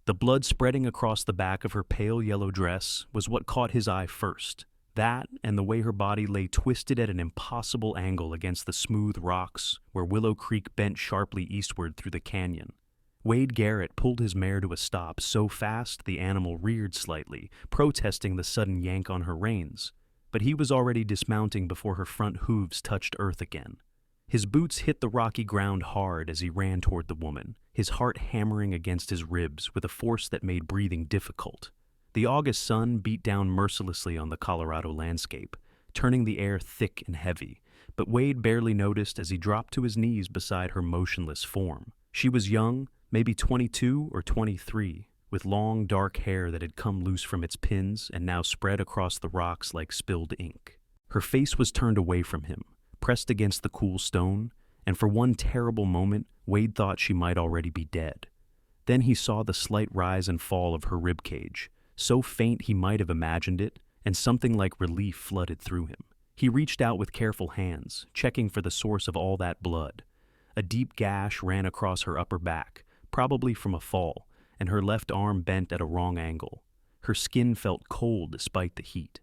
The blood spreading across the back of her pale yellow dress was what caught his eye first. That, and the way her body lay twisted at an impossible angle against the smooth rocks where Willow Creek bent sharply eastward through the canyon. Wade Garrett pulled his mare to a stop so fast the animal reared slightly, protesting the sudden yank on her reins. But he was already dismounting before her front hooves touched earth again. His boots hit the rocky ground hard as he ran toward the woman, his heart hammering against his ribs with a force that made breathing difficult. The August sun beat down mercilessly on the Colorado landscape, turning the air thick and heavy, but Wade barely noticed as he dropped to his knees beside her motionless form. She was young, maybe 22 or 23, with long dark hair that had come loose from its pins and now spread across the rocks like spilled ink. Her face was turned away from him, pressed against the cool stone, and for one terrible moment, Wade thought she might already be dead. Then he saw the slight rise and fall of her ribcage, so faint he might have imagined it, and something like relief flooded through him. He reached out with careful hands, checking for the source of all that blood. A deep gash ran across her upper back, probably from a fall, and her left arm bent at a wrong angle. Her skin felt cold despite the heat,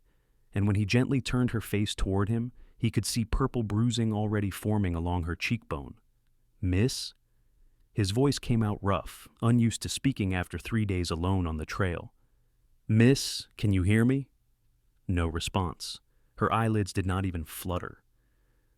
and when he gently turned her face toward him, he could see purple bruising already forming along her cheekbone. "Miss?" His voice came out rough, unused to speaking after 3 days alone on the trail. "Miss, can you hear me?" No response. Her eyelids did not even flutter.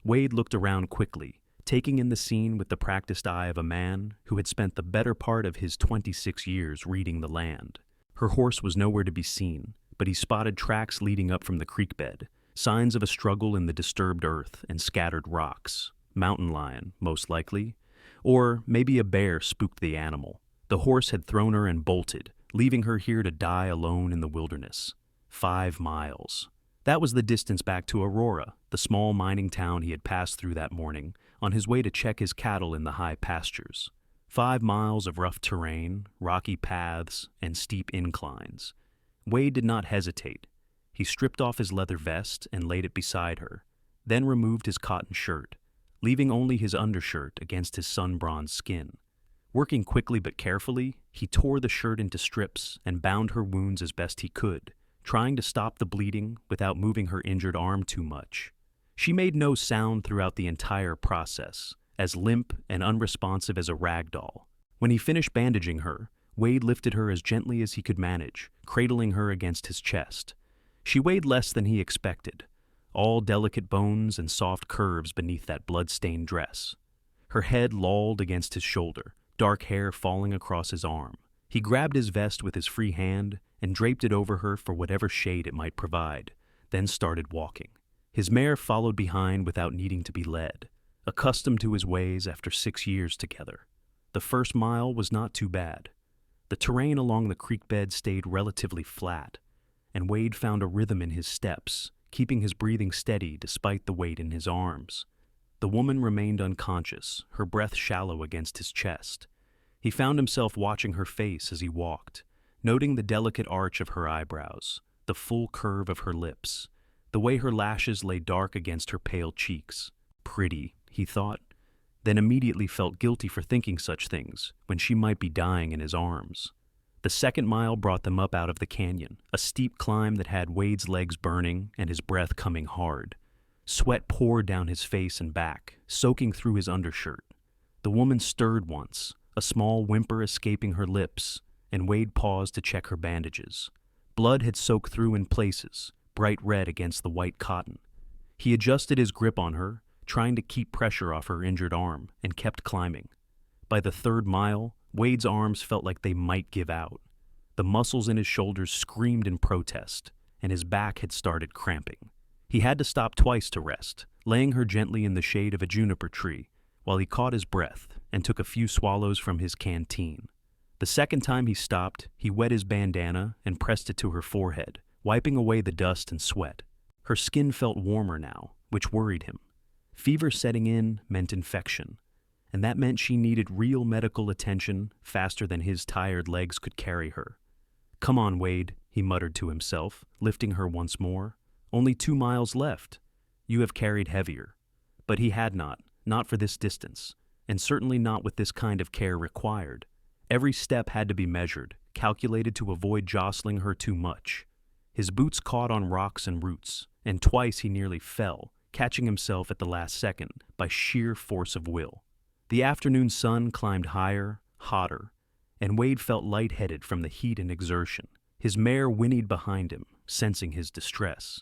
Wade looked around quickly, taking in the scene with the practiced eye of a man who had spent the better part of his 26 years reading the land. Her horse was nowhere to be seen, but he spotted tracks leading up from the creek bed, signs of a struggle in the disturbed earth and scattered rocks. Mountain lion, most likely. Or maybe a bear spooked the animal. The horse had thrown her and bolted, leaving her here to die alone in the wilderness. 5 miles. That was the distance back to Aurora, the small mining town he had passed through that morning, on his way to check his cattle in the high pastures. 5 miles of rough terrain, rocky paths, and steep inclines. Wade did not hesitate. He stripped off his leather vest and laid it beside her, then removed his cotton shirt, leaving only his undershirt against his sun-bronzed skin. Working quickly but carefully, he tore the shirt into strips and bound her wounds as best he could, trying to stop the bleeding without moving her injured arm too much. She made no sound throughout the entire process, as limp and unresponsive as a rag doll. When he finished bandaging her, Wade lifted her as gently as he could manage, cradling her against his chest. She weighed less than he expected, all delicate bones and soft curves beneath that blood-stained dress. Her head lolled against his shoulder, dark hair falling across his arm. He grabbed his vest with his free hand and draped it over her for whatever shade it might provide, then started walking. His mare followed behind without needing to be led, accustomed to his ways after 6 years together. The first mile was not too bad. The terrain along the creek bed stayed relatively flat, and Wade found a rhythm in his steps, keeping his breathing steady despite the weight in his arms. The woman remained unconscious, her breath shallow against his chest. He found himself watching her face as he walked, noting the delicate arch of her eyebrows, the full curve of her lips, the way her lashes lay dark against her pale cheeks. Pretty, he thought, then immediately felt guilty for thinking such things when she might be dying in his arms. The second mile brought them up out of the canyon, a steep climb that had Wade's legs burning and his breath coming hard. Sweat poured down his face and back, soaking through his undershirt. The woman stirred once, a small whimper escaping her lips, and Wade paused to check her bandages. Blood had soaked through in places, bright red against the white cotton. He adjusted his grip on her, trying to keep pressure off her injured arm, and kept climbing. By the 3rd mile, Wade's arms felt like they might give out. The muscles in his shoulders screamed in protest, and his back had started cramping. He had to stop twice to rest, laying her gently in the shade of a juniper tree, while he caught his breath and took a few swallows from his canteen. The second time he stopped, he wet his bandana and pressed it to her forehead, wiping away the dust and sweat. Her skin felt warmer now, which worried him. Fever setting in meant infection, and that meant she needed real medical attention faster than his tired legs could carry her. "Come on, Wade," he muttered to himself, lifting her once more. "Only 2 miles left. You have carried heavier." But he had not for this distance, and certainly not with this kind of care required. Every step had to be measured, calculated to avoid jostling her too much. His boots caught on rocks and roots, and twice he nearly fell, catching himself at the last second by sheer force of will. The afternoon sun climbed higher, hotter, and Wade felt lightheaded from the heat and exertion. His mare whinnied behind him, sensing his distress.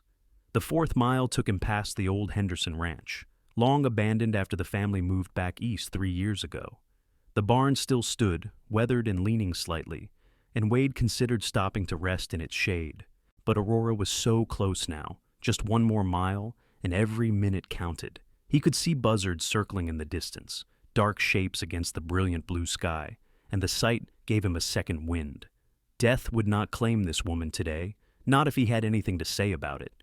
The 4th mile took him past the old Henderson ranch, long abandoned after the family moved back east 3 years ago. The barn still stood, weathered and leaning slightly, and Wade considered stopping to rest in its shade. But Aurora was so close now, just 1 more mile, and every minute counted. He could see buzzards circling in the distance, dark shapes against the brilliant blue sky, and the sight gave him a second wind. Death would not claim this woman today, not if he had anything to say about it.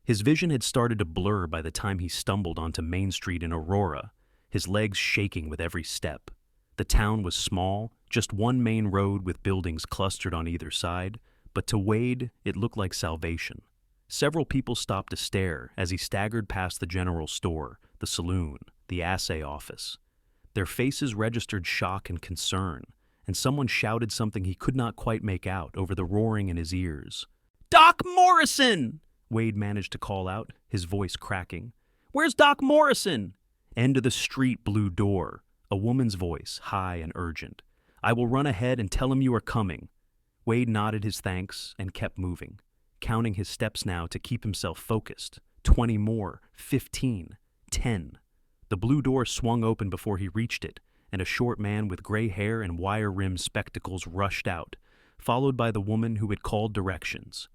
His vision had started to blur by the time he stumbled onto Main Street in Aurora, his legs shaking with every step. The town was small, just one main road with buildings clustered on either side, but to Wade, it looked like salvation. Several people stopped to stare as he staggered past the general store, the saloon, the assay office. Their faces registered shock and concern, and someone shouted something he could not quite make out over the roaring in his ears. "Doc Morrison!" Wade managed to call out, his voice cracking. "Where's Doc Morrison?" End of the street blue door, a woman's voice, high and urgent. "I will run ahead and tell him you are coming." Wade nodded his thanks and kept moving, counting his steps now to keep himself focused. 20 more, 15, 10. The blue door swung open before he reached it, and a short man with gray hair and wire-rimmed spectacles rushed out, followed by the woman who had called directions.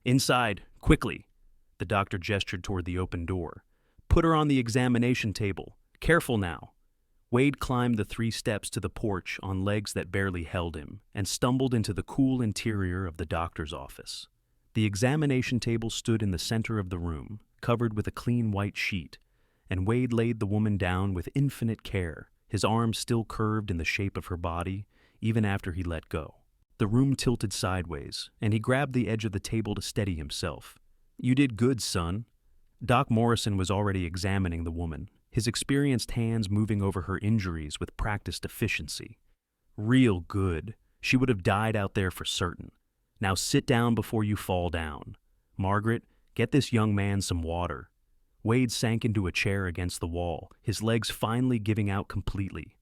"Inside, quickly!" The doctor gestured toward the open door. "Put her on the examination table. Careful now." Wade climbed the 3 steps to the porch on legs that barely held him and stumbled into the cool interior of the doctor's office. The examination table stood in the center of the room, covered with a clean white sheet, and Wade laid the woman down with infinite care, his arms still curved in the shape of her body, even after he let go. The room tilted sideways, and he grabbed the edge of the table to steady himself. "You did good, son." Doc Morrison was already examining the woman, his experienced hands moving over her injuries with practiced efficiency. "Real good. She would have died out there for certain. Now sit down before you fall down. Margaret, get this young man some water." Wade sank into a chair against the wall, his legs finally giving out completely.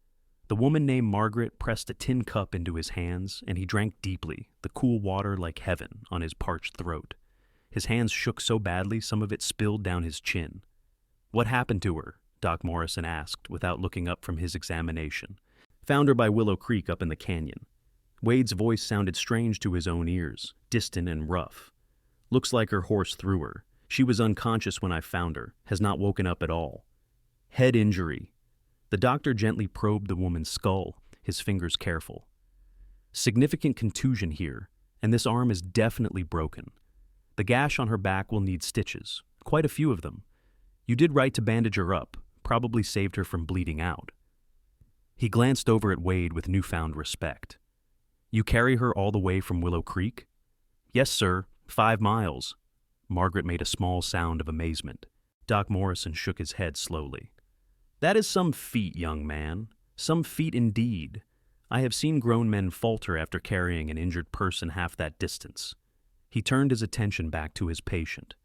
The woman named Margaret pressed a tin cup into his hands, and he drank deeply, the cool water like heaven on his parched throat. His hands shook so badly some of it spilled down his chin. "What happened to her?" Doc Morrison asked, without looking up from his examination. "Found her by Willow Creek up in the canyon." Wade's voice sounded strange to his own ears, distant and rough. "Looks like her horse threw her. She was unconscious when I found her, has not woken up at all. Head injury." The doctor gently probed the woman's skull, his fingers careful. "Significant contusion here, and this arm is definitely broken. The gash on her back will need stitches, quite a few of them. You did right to bandage her up, probably saved her from bleeding out." He glanced over at Wade with newfound respect. "You carry her all the way from Willow Creek?" "Yes, sir, 5 miles. Margaret made a small sound of amazement. Doc Morrison shook his head slowly. "That is some feat, young man. Some feat indeed. I have seen grown men falter after carrying an injured person half that distance." He turned his attention back to his patient.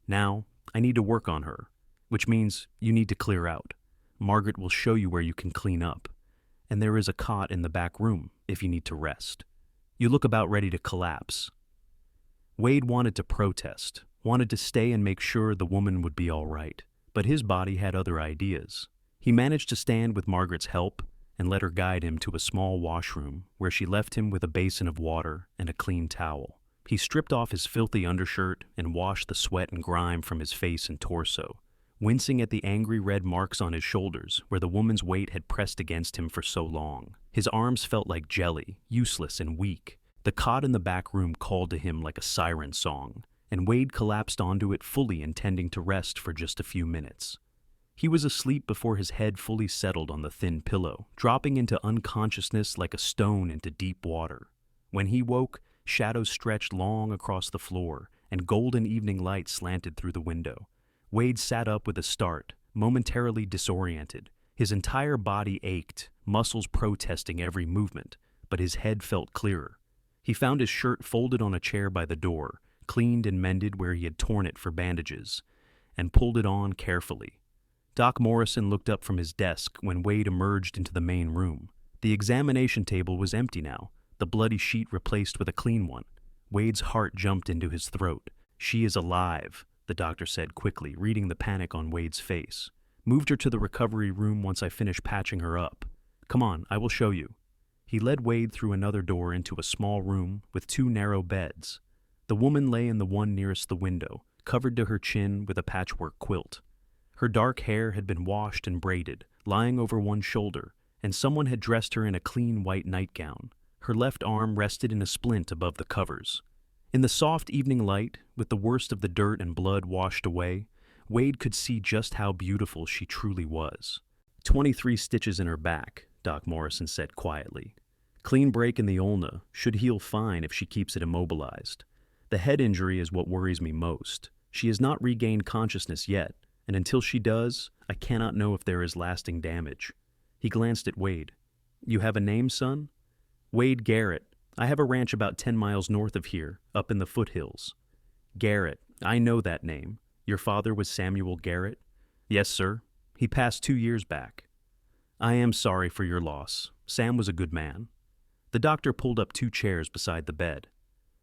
"Now, I need to work on her, which means you need to clear out. Margaret will show you where you can clean up. And there is a cot in the back room if you need to rest. You look about ready to collapse." Wade wanted to protest, wanted to stay and make sure the woman would be all right, but his body had other ideas. He managed to stand with Margaret's help and let her guide him to a small washroom where she left him with a basin of water and a clean towel. He stripped off his filthy undershirt and washed the sweat and grime from his face and torso, wincing at the angry red marks on his shoulders where the woman's weight had pressed against him for so long. His arms felt like jelly, useless and weak. The cot in the back room called to him like a siren song, and Wade collapsed onto it fully intending to rest for just a few minutes. He was asleep before his head fully settled on the thin pillow, dropping into unconsciousness like a stone into deep water. When he woke, shadows stretched long across the floor, and golden evening light slanted through the window. Wade sat up with a start, momentarily disoriented. His entire body ached, muscles protesting every movement, but his head felt clearer. He found his shirt folded on a chair by the door, cleaned and mended where he had torn it for bandages, and pulled it on carefully. Doc Morrison looked up from his desk when Wade emerged into the main room. The examination table was empty now, the bloody sheet replaced with a clean one. Wade's heart jumped into his throat. "She is alive," the doctor said quickly, reading the panic on Wade's face. "Moved her to the recovery room once I finish patching her up. Come on, I will show you." He led Wade through another door into a small room with 2 narrow beds. The woman lay in the one nearest the window, covered to her chin with a patchwork quilt. Her dark hair had been washed and braided, lying over one shoulder, and someone had dressed her in a clean white nightgown. Her left arm rested in a splint above the covers. In the soft evening light, with the worst of the dirt and blood washed away, Wade could see just how beautiful she truly was. 23 stitches in her back, Doc Morrison said quietly. Clean break in the ulna, should heal fine if she keeps it immobilized. The head injury is what worries me most. She has not regained consciousness yet, and until she does, I cannot know if there is lasting damage. He glanced at Wade. "You have a name, son?" "Wade Garrett. I have a ranch about 10 miles north of here, up in the foothills." "Garrett, I know that name. Your father was Samuel Garrett?" "Yes, sir. He passed 2 years back." "I am sorry for your loss. Sam was a good man." The doctor pulled up 2 chairs beside the bed.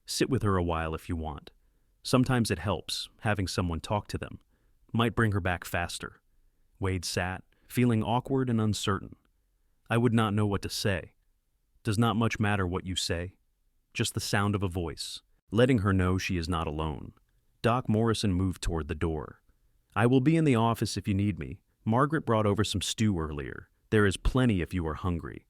"Sit with her a while if you want. Sometimes it helps, having someone talk to them. Might bring her back faster." Wade sat, feeling awkward and uncertain. "I would not know what to say." "Does not much matter what you say. Just the sound of a voice, letting her know she is not alone." Doc Morrison moved toward the door. "I will be in the office if you need me. Margaret brought over some stew earlier. There is plenty if you are hungry."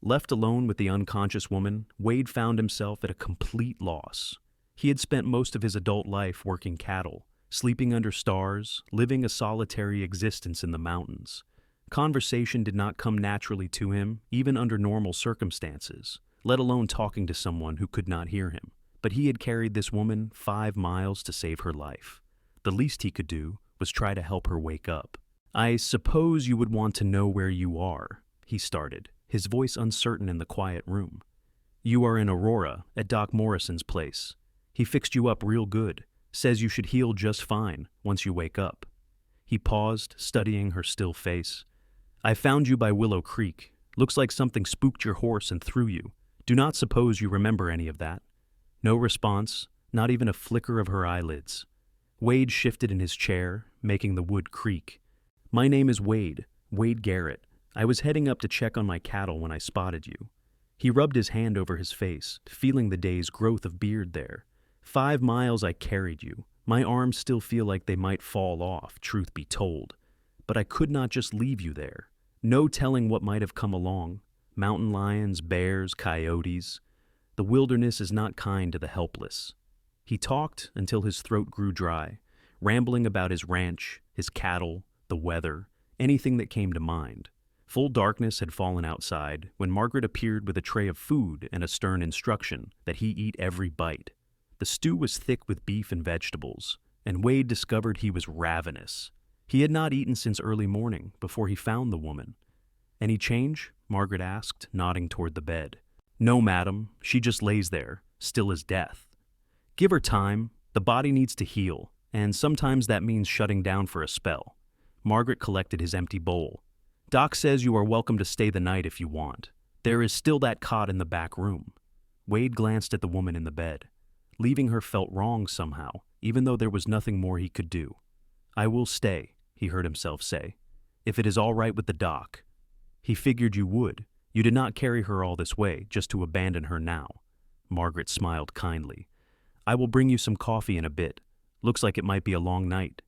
Left alone with the unconscious woman, Wade found himself at a complete loss. He had spent most of his adult life working cattle, sleeping under stars, living a solitary existence in the mountains. Conversation did not come naturally to him, even under normal circumstances, let alone talking to someone who could not hear him. But he had carried this woman 5 miles to save her life. The least he could do was try to help her wake up. "I suppose you would want to know where you are," he started, his voice uncertain in the quiet room. "You are in Aurora, at Doc Morrison's place. He fixed you up real good, says you should heal just fine once you wake up." He paused, studying her still face. "I found you by Willow Creek. Looks like something spooked your horse and threw you. Do not suppose you remember any of that." No response, not even a flicker of her eyelids. Wade shifted in his chair, making the wood creak. "My name is Wade Garrett. I was heading up to check on my cattle when I spotted you." He rubbed his hand over his face, feeling the day's growth of beard there. 5 miles I carried you. My arms still feel like they might fall off, truth be told. But I could not just leave you there. No telling what might have come along. Mountain lions, bears, coyotes. The wilderness is not kind to the helpless." He talked until his throat grew dry, rambling about his ranch, his cattle, the weather, anything that came to mind. Full darkness had fallen outside when Margaret appeared with a tray of food and a stern instruction that he eat every bite. The stew was thick with beef and vegetables, and Wade discovered he was ravenous. He had not eaten since early morning, before he found the woman. "Any change?" Margaret asked, nodding toward the bed. "No, madam. She just lays there, still as death." "Give her time. The body needs to heal, and sometimes that means shutting down for a spell." Margaret collected his empty bowl. "Doc says you are welcome to stay the night if you want. There is still that cot in the back room." Wade glanced at the woman in the bed. Leaving her felt wrong somehow, even though there was nothing more he could do. "I will stay," he heard himself say, "if it is all right with the doc." He figured you would. You did not carry her all this way, just to abandon her now. Margaret smiled kindly. "I will bring you some coffee in a bit. Looks like it might be a long night."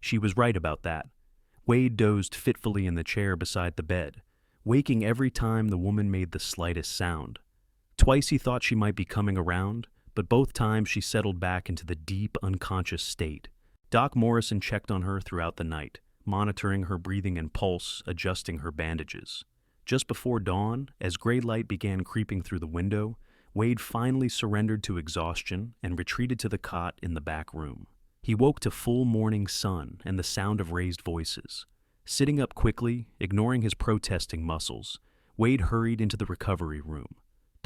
She was right about that. Wade dozed fitfully in the chair beside the bed, waking every time the woman made the slightest sound. Twice he thought she might be coming around, but both times she settled back into the deep, unconscious state. Doc Morrison checked on her throughout the night, monitoring her breathing and pulse, adjusting her bandages. Just before dawn, as gray light began creeping through the window, Wade finally surrendered to exhaustion and retreated to the cot in the back room. He woke to full morning sun and the sound of raised voices. Sitting up quickly, ignoring his protesting muscles, Wade hurried into the recovery room.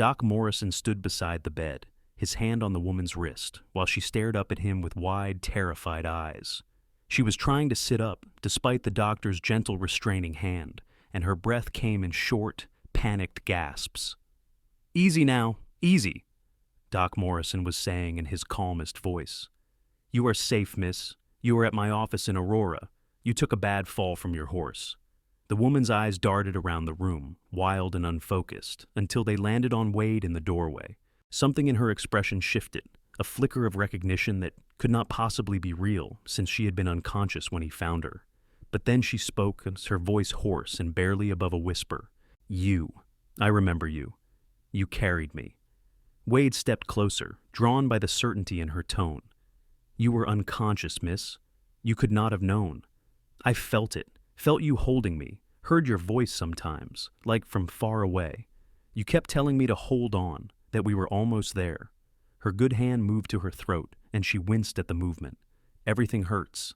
Doc Morrison stood beside the bed, his hand on the woman's wrist, while she stared up at him with wide, terrified eyes. She was trying to sit up, despite the doctor's gentle restraining hand, and her breath came in short, panicked gasps. "Easy now, easy," Doc Morrison was saying in his calmest voice. "You are safe, miss. You are at my office in Aurora. You took a bad fall from your horse." The woman's eyes darted around the room, wild and unfocused, until they landed on Wade in the doorway. Something in her expression shifted, a flicker of recognition that could not possibly be real since she had been unconscious when he found her. But then she spoke, her voice hoarse and barely above a whisper. "You. I remember you. You carried me." Wade stepped closer, drawn by the certainty in her tone. "You were unconscious, miss. You could not have known. I felt it, felt you holding me, heard your voice sometimes, like from far away. You kept telling me to hold on, that we were almost there." Her good hand moved to her throat, and she winced at the movement. "Everything hurts."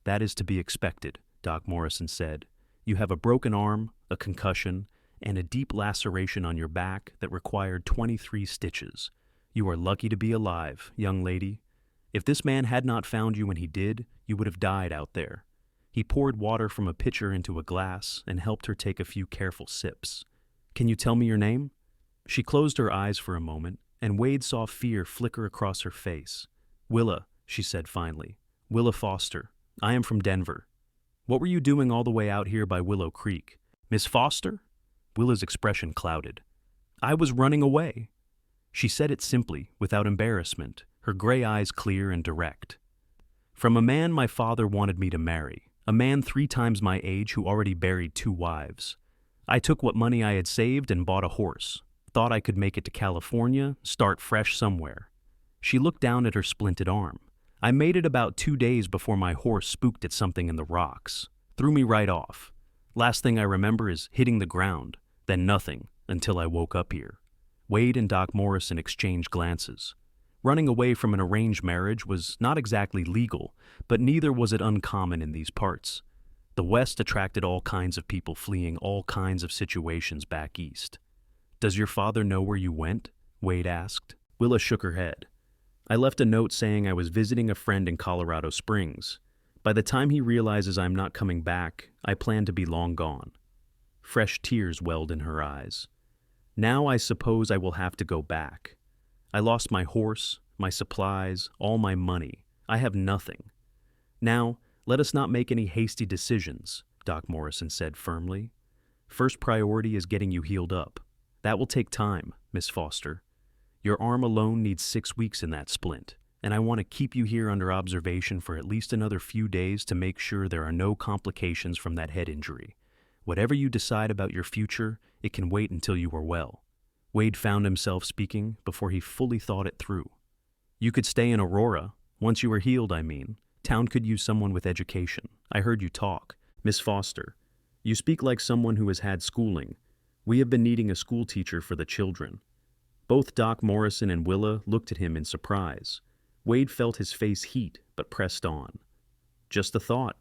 "That is to be expected," Doc Morrison said. "You have a broken arm, a concussion, and a deep laceration on your back that required 23 stitches. You are lucky to be alive, young lady. If this man had not found you when he did, you would have died out there." He poured water from a pitcher into a glass and helped her take a few careful sips. "Can you tell me your name?" She closed her eyes for a moment, and Wade saw fear flicker across her face. "Willa," she said finally. "Willa Foster. I am from Denver." "What were you doing all the way out here by Willow Creek?" "Miss Foster?" Willa's expression clouded. "I was running away." She said it simply, without embarrassment, her gray eyes clear and direct. "From a man my father wanted me to marry, a man 3 times my age who already buried 2 wives. I took what money I had saved and bought a horse. Thought I could make it to California, start fresh somewhere." She looked down at her splinted arm. "I made it about 2 days before my horse spooked at something in the rocks. Threw me right off. Last thing I remember is hitting the ground, then nothing, until I woke up here." Wade and Doc Morrison exchanged glances. Running away from an arranged marriage was not exactly legal, but neither was it uncommon in these parts. The West attracted all kinds of people fleeing all kinds of situations back east. "Does your father know where you went?" Wade asked. Willa shook her head. "I left a note saying I was visiting a friend in Colorado Springs. By the time he realizes I'm not coming back, I plan to be long gone." Fresh tears welled in her eyes. "Now I suppose I will have to go back. I lost my horse, my supplies, all my money. I have nothing. Now, let us not make any hasty decisions," Doc Morrison said firmly. "First priority is getting you healed up. That will take time, Miss Foster. Your arm alone needs 6 weeks in that splint, and I want to keep you here under observation for at least another few days to make sure there are no complications from that head injury. Whatever you decide about your future, it can wait until you are well." Wade found himself speaking before he fully thought it through. "You could stay in Aurora. Once you are healed, I mean. Town could use someone with education. I heard you talk. Miss Foster, you speak like someone who has had schooling. We have been needing a school teacher for the children." Both Doc Morrison and Willa looked at him in surprise. Wade felt his face heat, but pressed on. "Just a thought.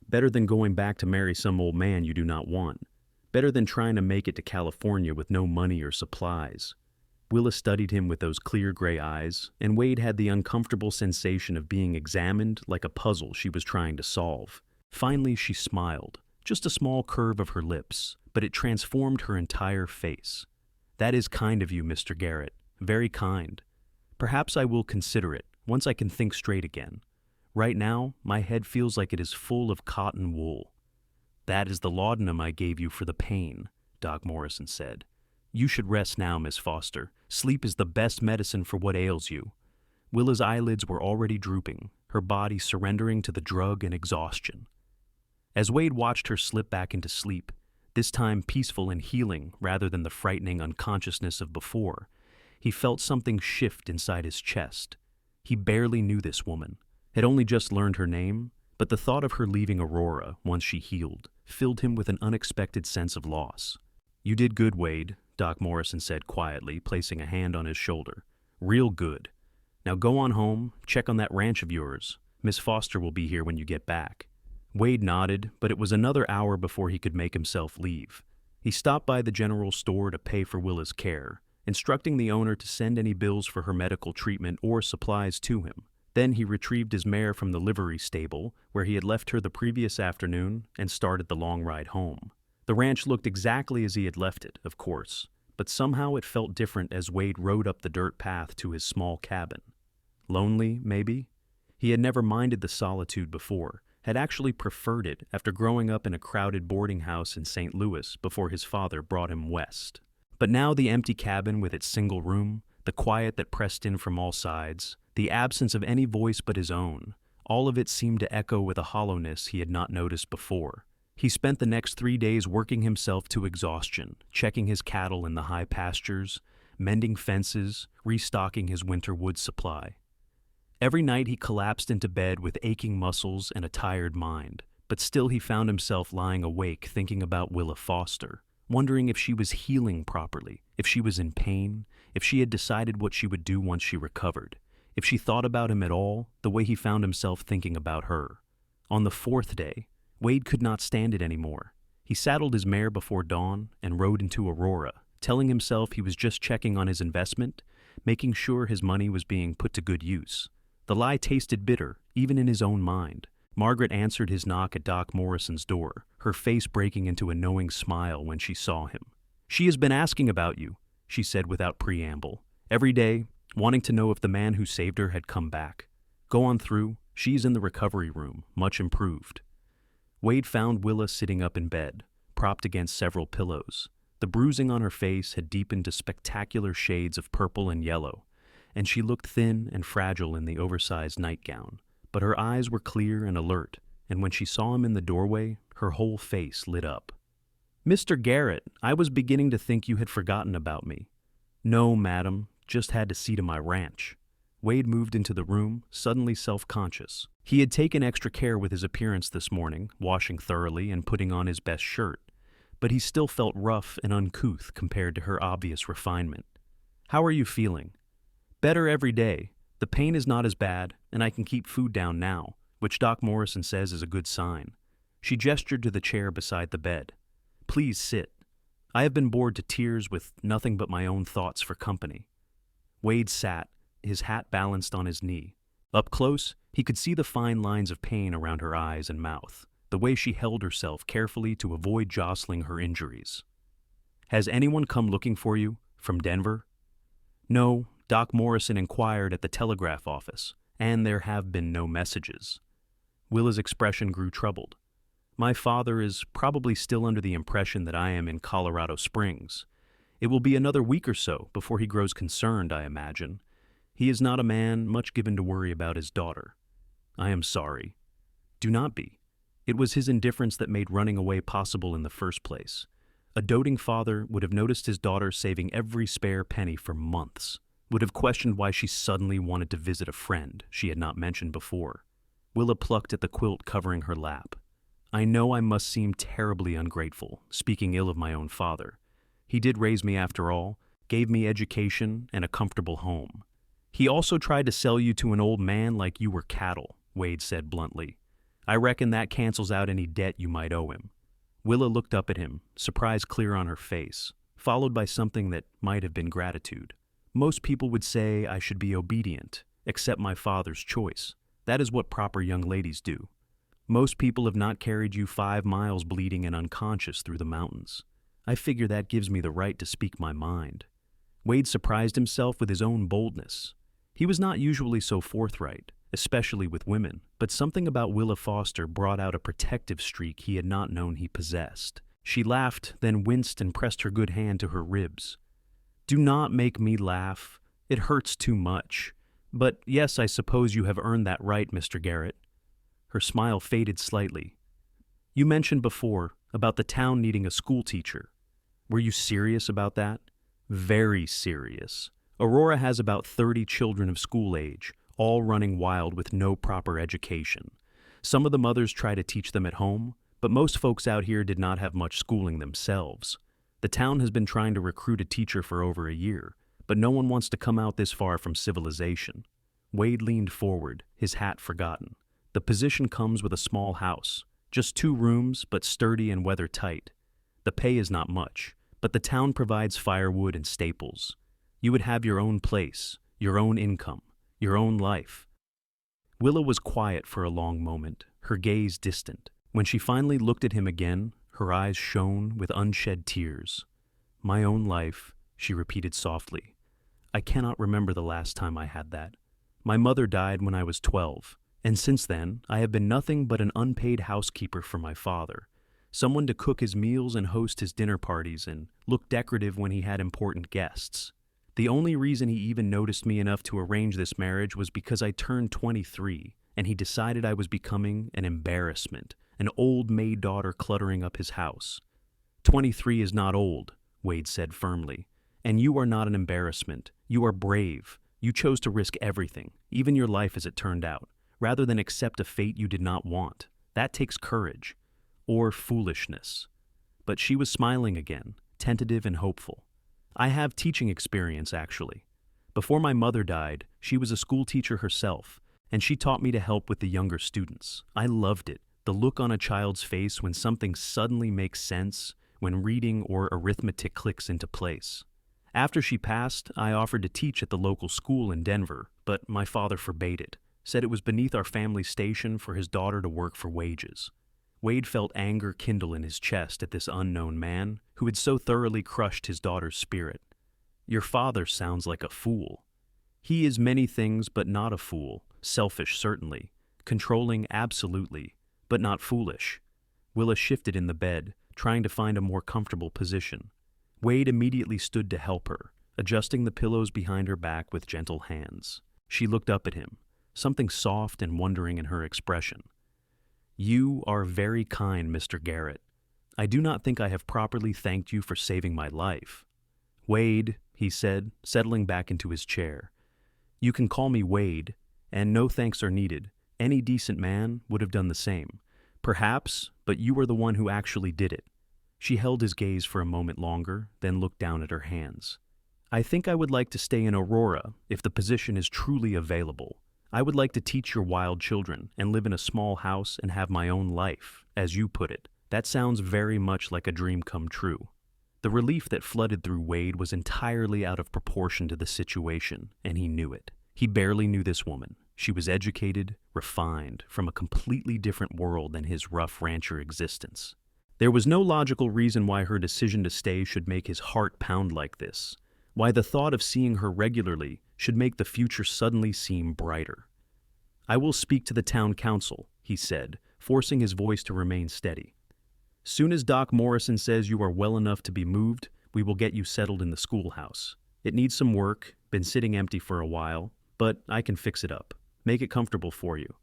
Better than going back to marry some old man you do not want. Better than trying to make it to California with no money or supplies." Willa studied him with those clear gray eyes, and Wade had the uncomfortable sensation of being examined like a puzzle she was trying to solve. Finally, she smiled, just a small curve of her lips, but it transformed her entire face. "That is kind of you, Mr. Garrett. Very kind. Perhaps I will consider it, once I can think straight again. Right now, my head feels like it is full of cotton wool." "That is the laudanum I gave you for the pain," Doc Morrison said. "You should rest now, Miss Foster. Sleep is the best medicine for what ails you." Willa's eyelids were already drooping, her body surrendering to the drug and exhaustion. As Wade watched her slip back into sleep, this time peaceful and healing rather than the frightening unconsciousness of before, he felt something shift inside his chest. He barely knew this woman, had only just learned her name, but the thought of her leaving Aurora once she healed filled him with an unexpected sense of loss. "You did good, Wade," Doc Morrison said quietly, placing a hand on his shoulder. "Real good. Now go on home, check on that ranch of yours. Miss Foster will be here when you get back." Wade nodded, but it was another hour before he could make himself leave. He stopped by the general store to pay for Willa's care, instructing the owner to send any bills for her medical treatment or supplies to him. Then he retrieved his mare from the livery stable, where he had left her the previous afternoon, and started the long ride home. The ranch looked exactly as he had left it, of course, but somehow it felt different as Wade rode up the dirt path to his small cabin. Lonely, maybe? He had never minded the solitude before, had actually preferred it after growing up in a crowded boarding house in St. Louis before his father brought him west. But now the empty cabin with its single room, the quiet that pressed in from all sides, the absence of any voice but his own, all of it seemed to echo with a hollowness he had not noticed before. He spent the next 3 days working himself to exhaustion, checking his cattle in the high pastures, mending fences, restocking his winter wood supply. Every night he collapsed into bed with aching muscles and a tired mind, but still he found himself lying awake thinking about Willa Foster, wondering if she was healing properly, if she was in pain, if she had decided what she would do once she recovered, if she thought about him at all, the way he found himself thinking about her. On the 4th day, Wade could not stand it anymore. He saddled his mare before dawn and rode into Aurora, telling himself he was just checking on his investment, making sure his money was being put to good use. The lie tasted bitter, even in his own mind. Margaret answered his knock at Doc Morrison's door, her face breaking into a knowing smile when she saw him. "She has been asking about you," she said without preamble. "Every day, wanting to know if the man who saved her had come back. Go on through. She's in the recovery room, much improved." Wade found Willa sitting up in bed, propped against several pillows. The bruising on her face had deepened to spectacular shades of purple and yellow, and she looked thin and fragile in the oversized nightgown. But her eyes were clear and alert, and when she saw him in the doorway, her whole face lit up. "Mr. Garrett, I was beginning to think you had forgotten about me." "No, madam, just had to see to my ranch." Wade moved into the room, suddenly self-conscious. He had taken extra care with his appearance this morning, washing thoroughly and putting on his best shirt, but he still felt rough and uncouth compared to her obvious refinement. "How are you feeling?" "Better every day. The pain is not as bad, and I can keep food down now, which Doc Morrison says is a good sign." She gestured to the chair beside the bed. "Please sit. I have been bored to tears with nothing but my own thoughts for company." Wade sat, his hat balanced on his knee. Up close, he could see the fine lines of pain around her eyes and mouth, the way she held herself carefully to avoid jostling her injuries. "Has anyone come looking for you, from Denver?" "No, Doc Morrison inquired at the telegraph office, and there have been no messages." Willa's expression grew troubled. "My father is probably still under the impression that I am in Colorado Springs. It will be another week or so before he grows concerned, I imagine. He is not a man much given to worry about his daughter." "I am sorry." "Do not be. It was his indifference that made running away possible in the first place. A doting father would have noticed his daughter saving every spare penny for months, would have questioned why she suddenly wanted to visit a friend she had not mentioned before." Willa plucked at the quilt covering her lap. "I know I must seem terribly ungrateful, speaking ill of my own father. He did raise me after all, gave me education and a comfortable home. He also tried to sell you to an old man like you were cattle," Wade said bluntly. "I reckon that cancels out any debt you might owe him." Willa looked up at him, surprise clear on her face, followed by something that might have been gratitude. "Most people would say I should be obedient, accept my father's choice. That is what proper young ladies do. Most people have not carried you 5 miles bleeding and unconscious through the mountains. I figure that gives me the right to speak my mind." Wade surprised himself with his own boldness. He was not usually so forthright, especially with women, but something about Willa Foster brought out a protective streak he had not known he possessed. She laughed, then winced and pressed her good hand to her ribs. "Do not make me laugh. It hurts too much. But yes, I suppose you have earned that right, Mr. Garrett." Her smile faded slightly. "You mentioned before about the town needing a school teacher. Were you serious about that?" "Very serious. Aurora has about 30 children of school age, all running wild with no proper education. Some of the mothers try to teach them at home, but most folks out here did not have much schooling themselves. The town has been trying to recruit a teacher for over a year, but no one wants to come out this far from civilization." Wade leaned forward, his hat forgotten. "The position comes with a small house, just 2 rooms, but sturdy and weather-tight. The pay is not much, but the town provides firewood and staples. You would have your own place, your own income, your own life. Willow was quiet for a long moment, her gaze distant. When she finally looked at him again, her eyes shone with unshed tears. My own life, she repeated softly. I cannot remember the last time I had that. My mother died when I was 12, and since then, I have been nothing but an unpaid housekeeper for my father. Someone to cook his meals and host his dinner parties and look decorative when he had important guests. The only reason he even noticed me enough to arrange this marriage was because I turned 23, and he decided I was becoming an embarrassment, an old maid daughter cluttering up his house. 23 is not old, Wade said firmly, and you are not an embarrassment. You are brave. You chose to risk everything, even your life as it turned out, rather than accept a fate you did not want. That takes courage. Or foolishness. But she was smiling again, tentative and hopeful. I have teaching experience, actually. Before my mother died, she was a school teacher herself, and she taught me to help with the younger students. I loved it, the look on a child's face when something suddenly makes sense, when reading or arithmetic clicks into place. After she passed, I offered to teach at the local school in Denver, but my father forbade it, said it was beneath our family station for his daughter to work for wages. Wade felt anger kindle in his chest at this unknown man who had so thoroughly crushed his daughter's spirit. Your father sounds like a fool. He is many things but not a fool, selfish certainly, controlling absolutely, but not foolish. Willa shifted in the bed, trying to find a more comfortable position. Wade immediately stood to help her, adjusting the pillows behind her back with gentle hands. She looked up at him, something soft and wondering in her expression. You are very kind, Mr. Garrett. I do not think I have properly thanked you for saving my life. Wade, he said, settling back into his chair. You can call me Wade, and no thanks are needed. Any decent man would have done the same. Perhaps, but you are the one who actually did it. She held his gaze for a moment longer, then looked down at her hands. I think I would like to stay in Aurora if the position is truly available. I would like to teach your wild children and live in a small house and have my own life, as you put it. That sounds very much like a dream come true. The relief that flooded through Wade was entirely out of proportion to the situation, and he knew it. He barely knew this woman. She was educated, refined, from a completely different world than his rough rancher existence. There was no logical reason why her decision to stay should make his heart pound like this, why the thought of seeing her regularly should make the future suddenly seem brighter. I will speak to the town council, he said, forcing his voice to remain steady. Soon as Doc Morrison says you are well enough to be moved, we will get you settled in the schoolhouse. It needs some work, been sitting empty for a while, but I can fix it up, make it comfortable for you.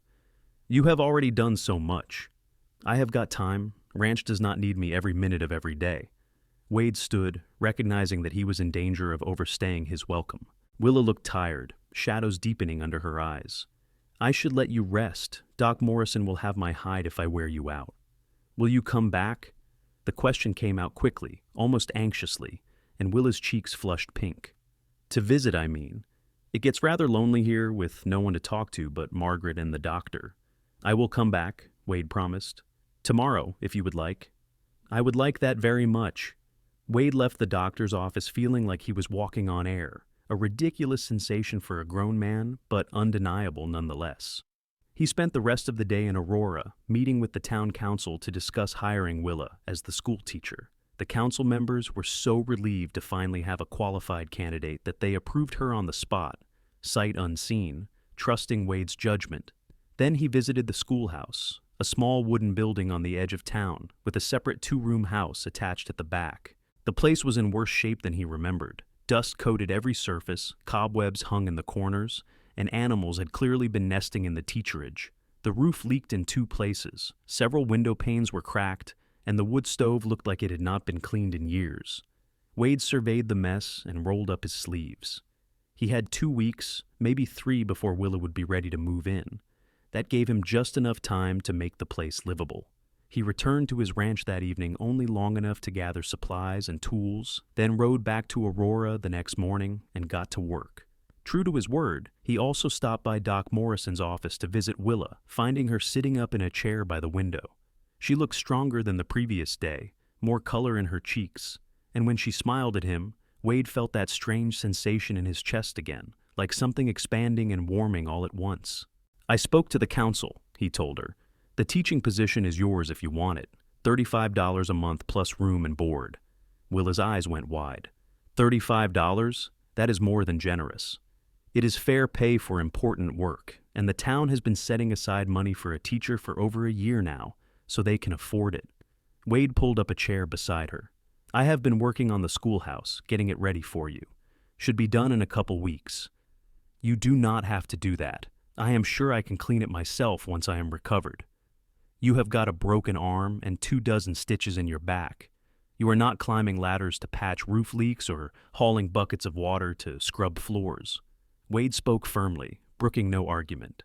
You have already done so much. I have got time. Ranch does not need me every minute of every day. Wade stood, recognizing that he was in danger of overstaying his welcome. Willa looked tired, shadows deepening under her eyes. I should let you rest. Doc Morrison will have my hide if I wear you out. Will you come back? The question came out quickly, almost anxiously, and Willa's cheeks flushed pink. To visit, I mean. It gets rather lonely here with no one to talk to but Margaret and the doctor. I will come back, Wade promised. Tomorrow, if you would like. I would like that very much. Wade left the doctor's office feeling like he was walking on air, a ridiculous sensation for a grown man, but undeniable nonetheless. He spent the rest of the day in Aurora, meeting with the town council to discuss hiring Willa as the school teacher. The council members were so relieved to finally have a qualified candidate that they approved her on the spot, sight unseen, trusting Wade's judgment. Then he visited the schoolhouse, a small wooden building on the edge of town, with a separate two-room house attached at the back. The place was in worse shape than he remembered. Dust coated every surface, cobwebs hung in the corners, and animals had clearly been nesting in the teacherage. The roof leaked in 2 places, several window panes were cracked, and the wood stove looked like it had not been cleaned in years. Wade surveyed the mess and rolled up his sleeves. He had 2 weeks, maybe 3 before Willa would be ready to move in. That gave him just enough time to make the place livable. He returned to his ranch that evening only long enough to gather supplies and tools, then rode back to Aurora the next morning and got to work. True to his word, he also stopped by Doc Morrison's office to visit Willa, finding her sitting up in a chair by the window. She looked stronger than the previous day, more color in her cheeks, and when she smiled at him, Wade felt that strange sensation in his chest again, like something expanding and warming all at once. "I spoke to the council," he told her. "The teaching position is yours if you want it. $35 a month plus room and board." Willa's eyes went wide. $35? That is more than generous. It is fair pay for important work, and the town has been setting aside money for a teacher for over a year now, so they can afford it. Wade pulled up a chair beside her. "I have been working on the schoolhouse, getting it ready for you. Should be done in a couple weeks." "You do not have to do that. I am sure I can clean it myself once I am recovered." "You have got a broken arm and 24 stitches in your back. You are not climbing ladders to patch roof leaks or hauling buckets of water to scrub floors." Wade spoke firmly, brooking no argument.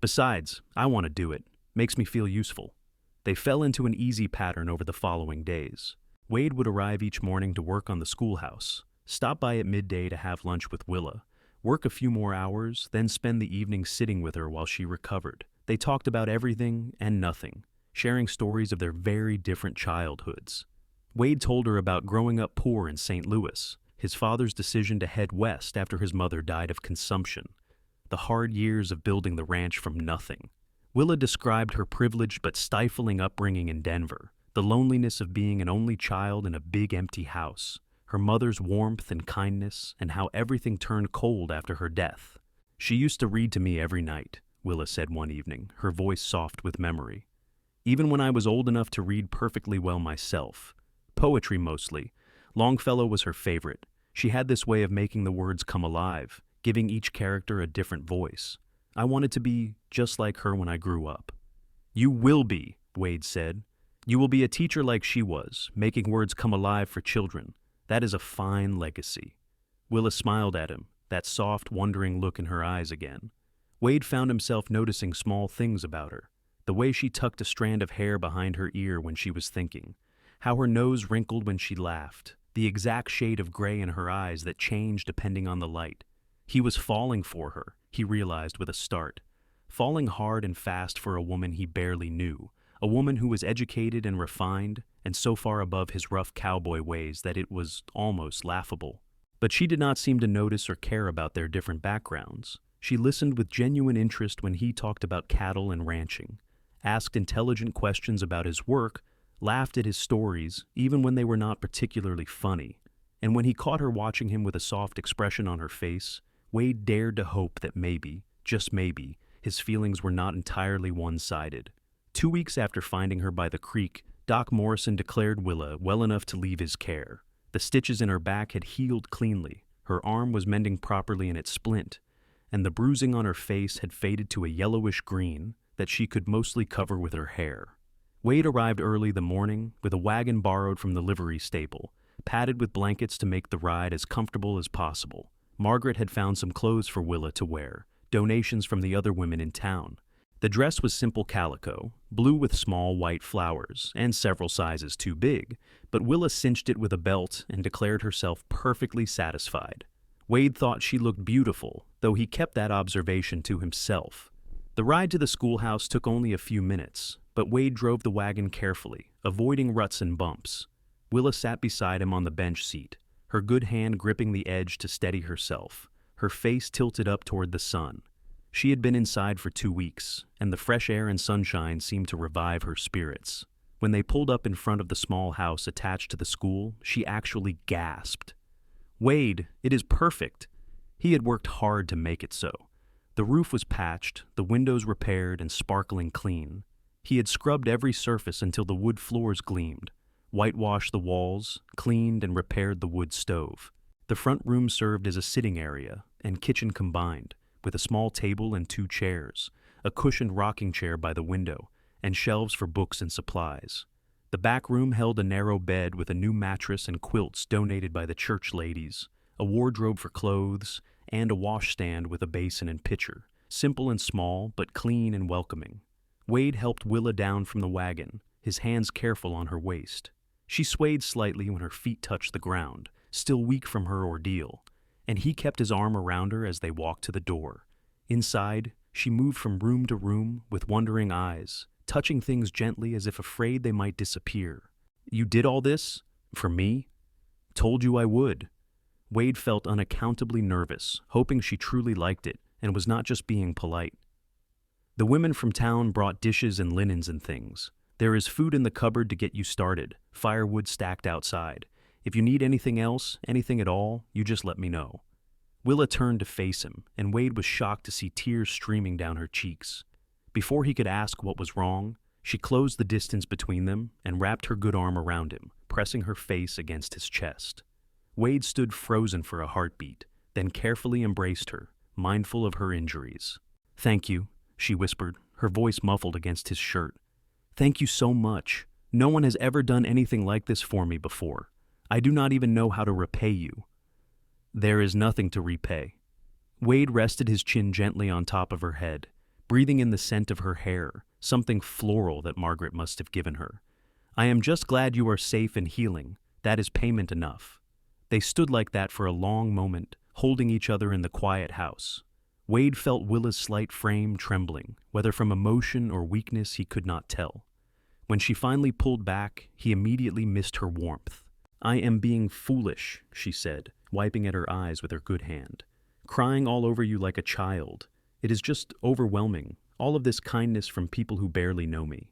"Besides, I want to do it. Makes me feel useful." They fell into an easy pattern over the following days. Wade would arrive each morning to work on the schoolhouse, stop by at midday to have lunch with Willa, work a few more hours, then spend the evening sitting with her while she recovered. They talked about everything and nothing, sharing stories of their very different childhoods. Wade told her about growing up poor in St. Louis, his father's decision to head west after his mother died of consumption, the hard years of building the ranch from nothing. Willa described her privileged but stifling upbringing in Denver, the loneliness of being an only child in a big empty house, her mother's warmth and kindness, and how everything turned cold after her death. "She used to read to me every night," Willa said one evening, her voice soft with memory. "Even when I was old enough to read perfectly well myself. Poetry mostly. Longfellow was her favorite. She had this way of making the words come alive, giving each character a different voice. I wanted to be just like her when I grew up." "You will be," Wade said. "You will be a teacher like she was, making words come alive for children. That is a fine legacy." Willa smiled at him, that soft, wondering look in her eyes again. Wade found himself noticing small things about her. The way she tucked a strand of hair behind her ear when she was thinking, how her nose wrinkled when she laughed, the exact shade of gray in her eyes that changed depending on the light. He was falling for her, he realized with a start. Falling hard and fast for a woman he barely knew, a woman who was educated and refined, and so far above his rough cowboy ways that it was almost laughable. But she did not seem to notice or care about their different backgrounds. She listened with genuine interest when he talked about cattle and ranching, asked intelligent questions about his work, laughed at his stories, even when they were not particularly funny. And when he caught her watching him with a soft expression on her face, Wade dared to hope that maybe, just maybe, his feelings were not entirely one-sided. 2 weeks after finding her by the creek, Doc Morrison declared Willa well enough to leave his care. The stitches in her back had healed cleanly, her arm was mending properly in its splint, and the bruising on her face had faded to a yellowish green that she could mostly cover with her hair. Wade arrived early the morning with a wagon borrowed from the livery stable, padded with blankets to make the ride as comfortable as possible. Margaret had found some clothes for Willa to wear, donations from the other women in town. The dress was simple calico, blue with small white flowers, and several sizes too big, but Willa cinched it with a belt and declared herself perfectly satisfied. Wade thought she looked beautiful, though he kept that observation to himself. The ride to the schoolhouse took only a few minutes, but Wade drove the wagon carefully, avoiding ruts and bumps. Willa sat beside him on the bench seat, her good hand gripping the edge to steady herself, her face tilted up toward the sun. She had been inside for 2 weeks, and the fresh air and sunshine seemed to revive her spirits. When they pulled up in front of the small house attached to the school, she actually gasped. "Wade, it is perfect." He had worked hard to make it so. The roof was patched, the windows repaired and sparkling clean. He had scrubbed every surface until the wood floors gleamed, whitewashed the walls, cleaned and repaired the wood stove. The front room served as a sitting area and kitchen combined, with a small table and 2 chairs, a cushioned rocking chair by the window, and shelves for books and supplies. The back room held a narrow bed with a new mattress and quilts donated by the church ladies, a wardrobe for clothes, and a washstand with a basin and pitcher, simple and small, but clean and welcoming. Wade helped Willa down from the wagon, his hands careful on her waist. She swayed slightly when her feet touched the ground, still weak from her ordeal, and he kept his arm around her as they walked to the door. Inside, she moved from room to room with wondering eyes, touching things gently as if afraid they might disappear. "You did all this? For me?" "Told you I would." Wade felt unaccountably nervous, hoping she truly liked it and was not just being polite. The women from town brought dishes and linens and things. There is food in the cupboard to get you started, firewood stacked outside. If you need anything else, anything at all, you just let me know. Willa turned to face him, and Wade was shocked to see tears streaming down her cheeks. Before he could ask what was wrong, she closed the distance between them and wrapped her good arm around him, pressing her face against his chest. Wade stood frozen for a heartbeat, then carefully embraced her, mindful of her injuries. "Thank you," she whispered, her voice muffled against his shirt. "Thank you so much. No one has ever done anything like this for me before. I do not even know how to repay you." "There is nothing to repay." Wade rested his chin gently on top of her head, breathing in the scent of her hair, something floral that Margaret must have given her. "I am just glad you are safe and healing. That is payment enough." They stood like that for a long moment, holding each other in the quiet house. Wade felt Willa's slight frame trembling, whether from emotion or weakness he could not tell. When she finally pulled back, he immediately missed her warmth. "I am being foolish," she said, wiping at her eyes with her good hand. "Crying all over you like a child. It is just overwhelming, all of this kindness from people who barely know me.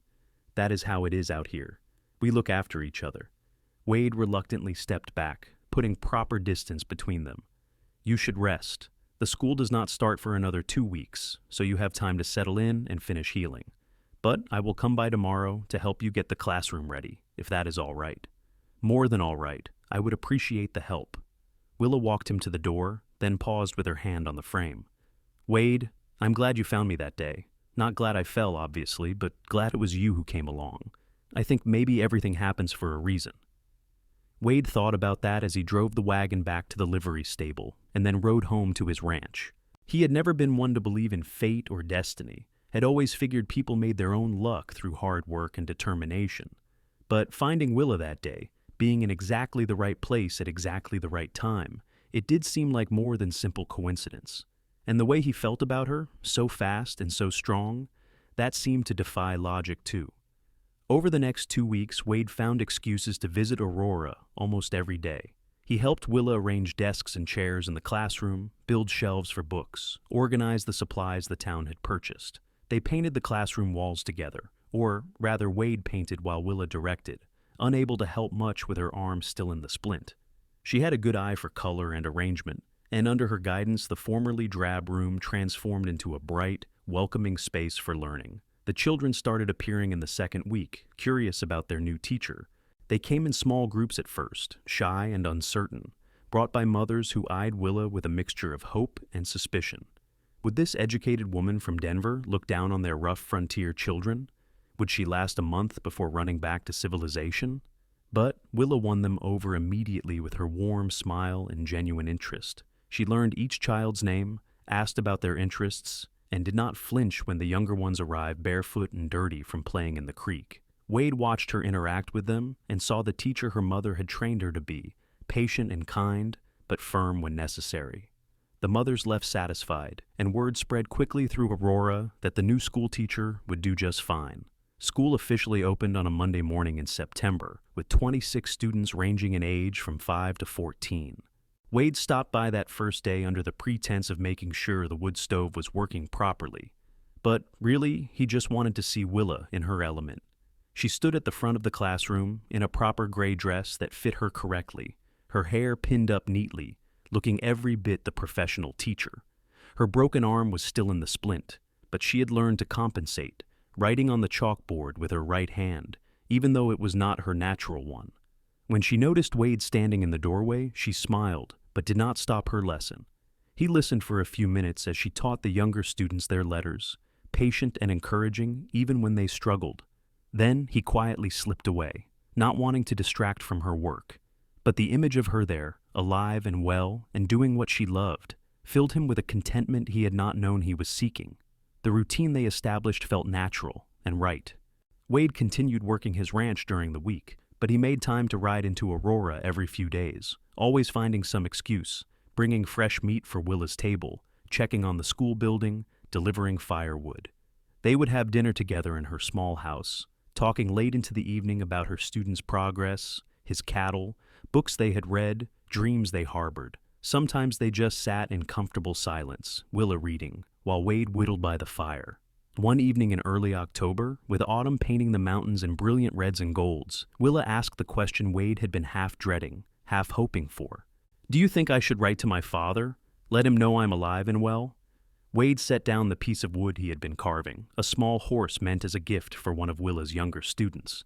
That is how it is out here. We look after each other." Wade reluctantly stepped back, putting proper distance between them. "You should rest. The school does not start for another 2 weeks, so you have time to settle in and finish healing. But I will come by tomorrow to help you get the classroom ready, if that is all right." "More than all right. I would appreciate the help." Willa walked him to the door, then paused with her hand on the frame. "Wade, I'm glad you found me that day. Not glad I fell, obviously, but glad it was you who came along. I think maybe everything happens for a reason." Wade thought about that as he drove the wagon back to the livery stable and then rode home to his ranch. He had never been one to believe in fate or destiny, had always figured people made their own luck through hard work and determination. But finding Willa that day, being in exactly the right place at exactly the right time, it did seem like more than simple coincidence. And the way he felt about her, so fast and so strong, that seemed to defy logic too. Over the next 2 weeks, Wade found excuses to visit Aurora almost every day. He helped Willa arrange desks and chairs in the classroom, build shelves for books, organize the supplies the town had purchased. They painted the classroom walls together, or rather Wade painted while Willa directed, unable to help much with her arm still in the splint. She had a good eye for color and arrangement, and under her guidance the formerly drab room transformed into a bright, welcoming space for learning. The children started appearing in the second week, curious about their new teacher. They came in small groups at first, shy and uncertain, brought by mothers who eyed Willa with a mixture of hope and suspicion. Would this educated woman from Denver look down on their rough frontier children? Would she last a month before running back to civilization? But Willa won them over immediately with her warm smile and genuine interest. She learned each child's name, asked about their interests, and did not flinch when the younger ones arrived barefoot and dirty from playing in the creek. Wade watched her interact with them and saw the teacher her mother had trained her to be, patient and kind, but firm when necessary. The mothers left satisfied, and word spread quickly through Aurora that the new school teacher would do just fine. School officially opened on a Monday morning in September, with 26 students ranging in age from 5 to 14. Wade stopped by that first day under the pretense of making sure the wood stove was working properly. But really, he just wanted to see Willa in her element. She stood at the front of the classroom in a proper gray dress that fit her correctly, her hair pinned up neatly, looking every bit the professional teacher. Her broken arm was still in the splint, but she had learned to compensate, writing on the chalkboard with her right hand, even though it was not her natural one. When she noticed Wade standing in the doorway, she smiled, but did not stop her lesson. He listened for a few minutes as she taught the younger students their letters, patient and encouraging even when they struggled. Then he quietly slipped away, not wanting to distract from her work. But the image of her there, alive and well, and doing what she loved, filled him with a contentment he had not known he was seeking. The routine they established felt natural and right. Wade continued working his ranch during the week, but he made time to ride into Aurora every few days, always finding some excuse, bringing fresh meat for Willa's table, checking on the school building, delivering firewood. They would have dinner together in her small house, talking late into the evening about her students' progress, his cattle, books they had read, dreams they harbored, Sometimes they just sat in comfortable silence, Willa reading, while Wade whittled by the fire. One evening in early October, with autumn painting the mountains in brilliant reds and golds, Willa asked the question Wade had been half dreading, half hoping for. "Do you think I should write to my father? Let him know I'm alive and well?" Wade set down the piece of wood he had been carving, a small horse meant as a gift for one of Willa's younger students.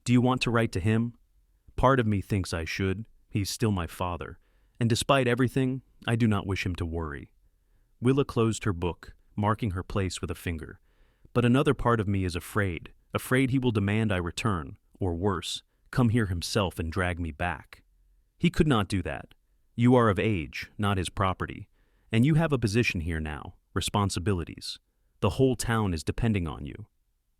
"Do you want to write to him? Part of me thinks I should. He's still my father. And despite everything, I do not wish him to worry." Willa closed her book, marking her place with a finger. "But another part of me is afraid he will demand I return, or worse, come here himself and drag me back." "He could not do that. You are of age, not his property. And you have a position here now, responsibilities. The whole town is depending on you.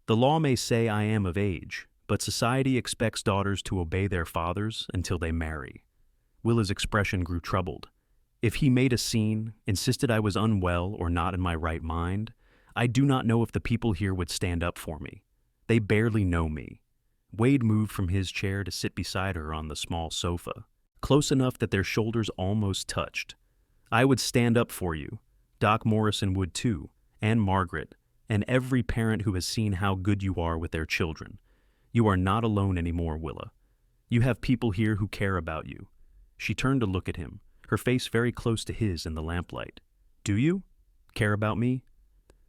The law may say I am of age, but society expects daughters to obey their fathers until they marry." Willa's expression grew troubled. "If he made a scene, insisted I was unwell or not in my right mind, I do not know if the people here would stand up for me. They barely know me." Wade moved from his chair to sit beside her on the small sofa, close enough that their shoulders almost touched. "I would stand up for you. Doc Morrison would too, and Margaret, and every parent who has seen how good you are with their children. You are not alone anymore, Willa. You have people here who care about you." She turned to look at him, her face very close to his in the lamplight. "Do you? Care about me?"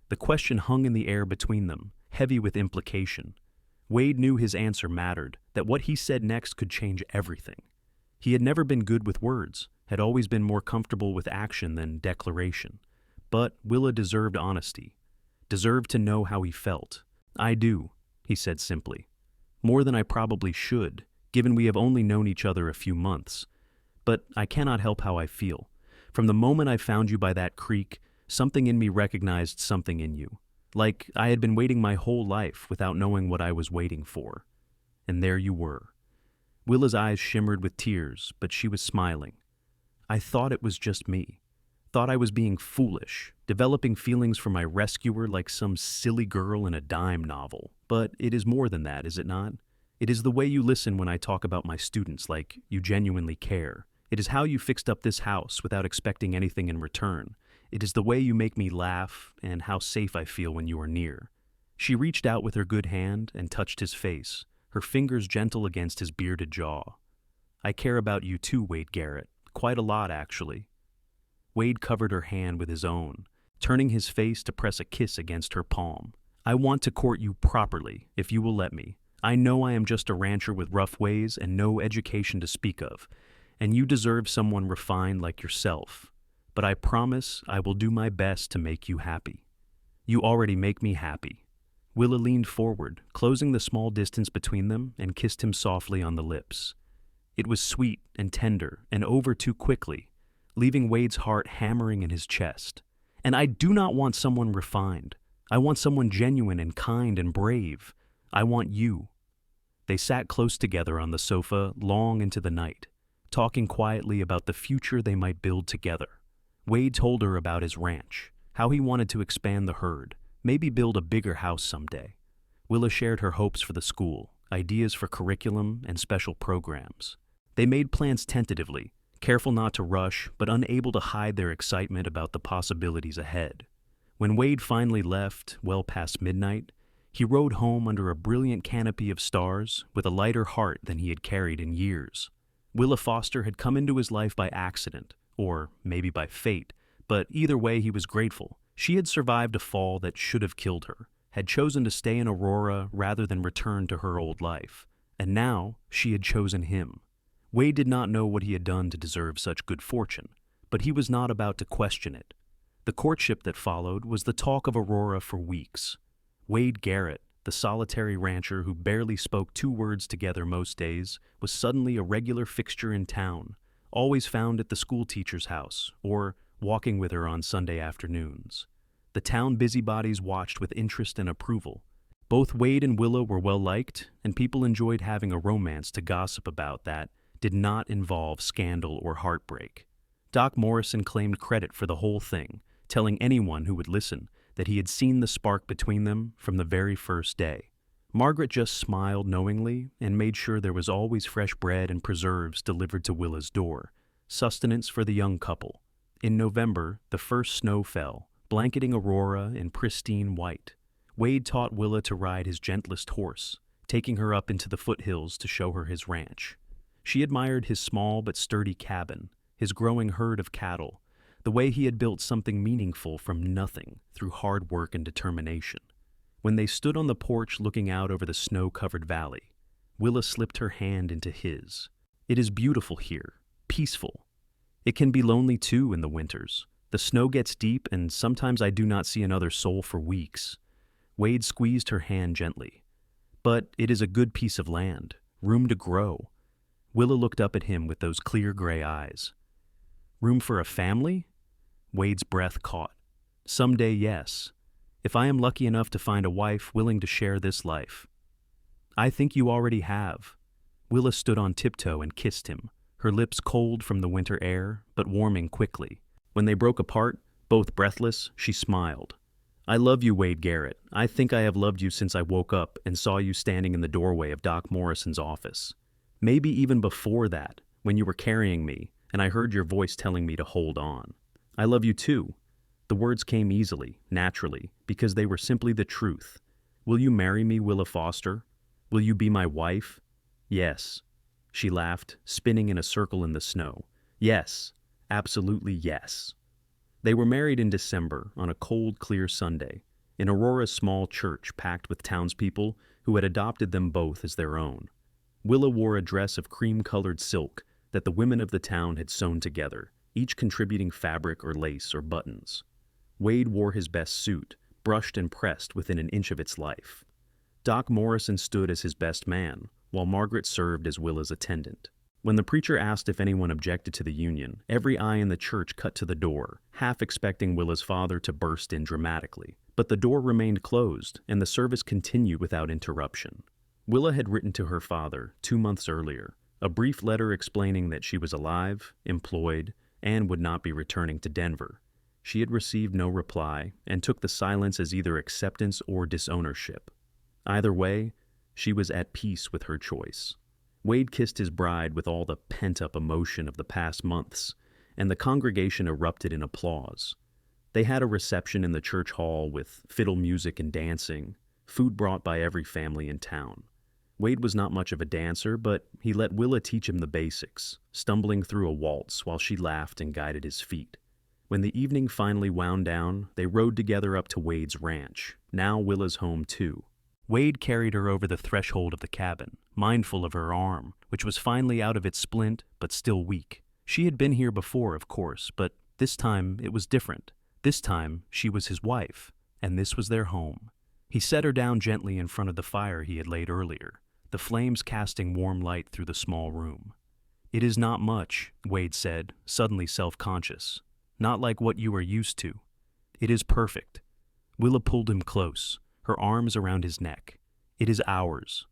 The question hung in the air between them, heavy with implication. Wade knew his answer mattered, that what he said next could change everything. He had never been good with words, had always been more comfortable with action than declaration. But Willa deserved honesty, deserved to know how he felt. "I do," he said simply. "More than I probably should, given we have only known each other a few months. But I cannot help how I feel. From the moment I found you by that creek, something in me recognized something in you. Like I had been waiting my whole life without knowing what I was waiting for. And there you were." Willa's eyes shimmered with tears, but she was smiling. "I thought it was just me. Thought I was being foolish, developing feelings for my rescuer like some silly girl in a dime novel. But it is more than that, is it not? It is the way you listen when I talk about my students, like you genuinely care. It is how you fixed up this house without expecting anything in return. It is the way you make me laugh and how safe I feel when you are near." She reached out with her good hand and touched his face, her fingers gentle against his bearded jaw. "I care about you too, Wade Garrett. Quite a lot, actually." Wade covered her hand with his own, turning his face to press a kiss against her palm. "I want to court you properly, if you will let me. I know I am just a rancher with rough ways and no education to speak of, and you deserve someone refined like yourself. But I promise I will do my best to make you happy. You already make me happy." Willa leaned forward, closing the small distance between them, and kissed him softly on the lips. It was sweet and tender and over too quickly, leaving Wade's heart hammering in his chest. "And I do not want someone refined. I want someone genuine and kind and brave. I want you." They sat close together on the sofa long into the night, talking quietly about the future they might build together. Wade told her about his ranch, how he wanted to expand the herd, maybe build a bigger house someday. Willa shared her hopes for the school, ideas for curriculum and special programs. They made plans tentatively, careful not to rush, but unable to hide their excitement about the possibilities ahead. When Wade finally left, well past midnight, he rode home under a brilliant canopy of stars with a lighter heart than he had carried in years. Willa Foster had come into his life by accident, or maybe by fate, but either way he was grateful. She had survived a fall that should have killed her, had chosen to stay in Aurora rather than return to her old life, and now she had chosen him. Wade did not know what he had done to deserve such good fortune, but he was not about to question it. The courtship that followed was the talk of Aurora for weeks. Wade Garrett, the solitary rancher who barely spoke 2 words together most days, was suddenly a regular fixture in town, always found at the school teacher's house, or walking with her on Sunday afternoons. The town busybodies watched with interest and approval. Both Wade and Willow were well-liked, and people enjoyed having a romance to gossip about that did not involve scandal or heartbreak. Doc Morrison claimed credit for the whole thing, telling anyone who would listen that he had seen the spark between them from the very first day. Margaret just smiled knowingly and made sure there was always fresh bread and preserves delivered to Willa's door, sustenance for the young couple. In November, the first snow fell, blanketing Aurora in pristine white. Wade taught Willa to ride his gentlest horse, taking her up into the foothills to show her his ranch. She admired his small but sturdy cabin, his growing herd of cattle, the way he had built something meaningful from nothing through hard work and determination. When they stood on the porch looking out over the snow-covered valley, Willa slipped her hand into his. "It is beautiful here, peaceful. It can be lonely too in the winters. The snow gets deep and sometimes I do not see another soul for weeks." Wade squeezed her hand gently. "But it is a good piece of land, room to grow." Willa looked up at him with those clear gray eyes. "Room for a family?" Wade's breath caught. "Someday, yes. If I am lucky enough to find a wife willing to share this life." "I think you already have." Willa stood on tiptoe and kissed him, her lips cold from the winter air, but warming quickly. When they broke apart, both breathless, she smiled. "I love you, Wade Garrett. I think I have loved you since I woke up and saw you standing in the doorway of Doc Morrison's office. Maybe even before that, when you were carrying me, and I heard your voice telling me to hold on. I love you too." The words came easily, naturally, because they were simply the truth. "Will you marry me, Willa Foster? Will you be my wife?" "Yes." She laughed, spinning in a circle in the snow. "Yes, absolutely yes." They were married in December, on a cold, clear Sunday, in Aurora's small church packed with townspeople who had adopted them both as their own. Willa wore a dress of cream-colored silk that the women of the town had sewn together, each contributing fabric or lace or buttons. Wade wore his best suit, brushed and pressed within an inch of its life. Doc Morrison stood as his best man, while Margaret served as Willa's attendant. When the preacher asked if anyone objected to the union, every eye in the church cut to the door, half expecting Willa's father to burst in dramatically. But the door remained closed, and the service continued without interruption. Willa had written to her father 2 months earlier, a brief letter explaining that she was alive, employed, and would not be returning to Denver. She had received no reply and took the silence as either acceptance or disownership. Either way, she was at peace with her choice. Wade kissed his bride with all the pent-up emotion of the past months, and the congregation erupted in applause. They had a reception in the church hall with fiddle music and dancing, food brought by every family in town. Wade was not much of a dancer, but he let Willa teach him the basics, stumbling through a waltz while she laughed and guided his feet. When the evening finally wound down, they rode together up to Wade's ranch, now Willa's home too. Wade carried her over the threshold of the cabin, mindful of her arm, which was finally out of its splint but still weak. She had been here before, of course, but this time it was different. This time she was his wife, and this was their home. He set her down gently in front of the fire he had laid earlier, the flames casting warm light through the small room. "It is not much," Wade said, suddenly self-conscious. "Not like what you are used to. It is perfect." Willa pulled him close, her arms around his neck. "It is ours."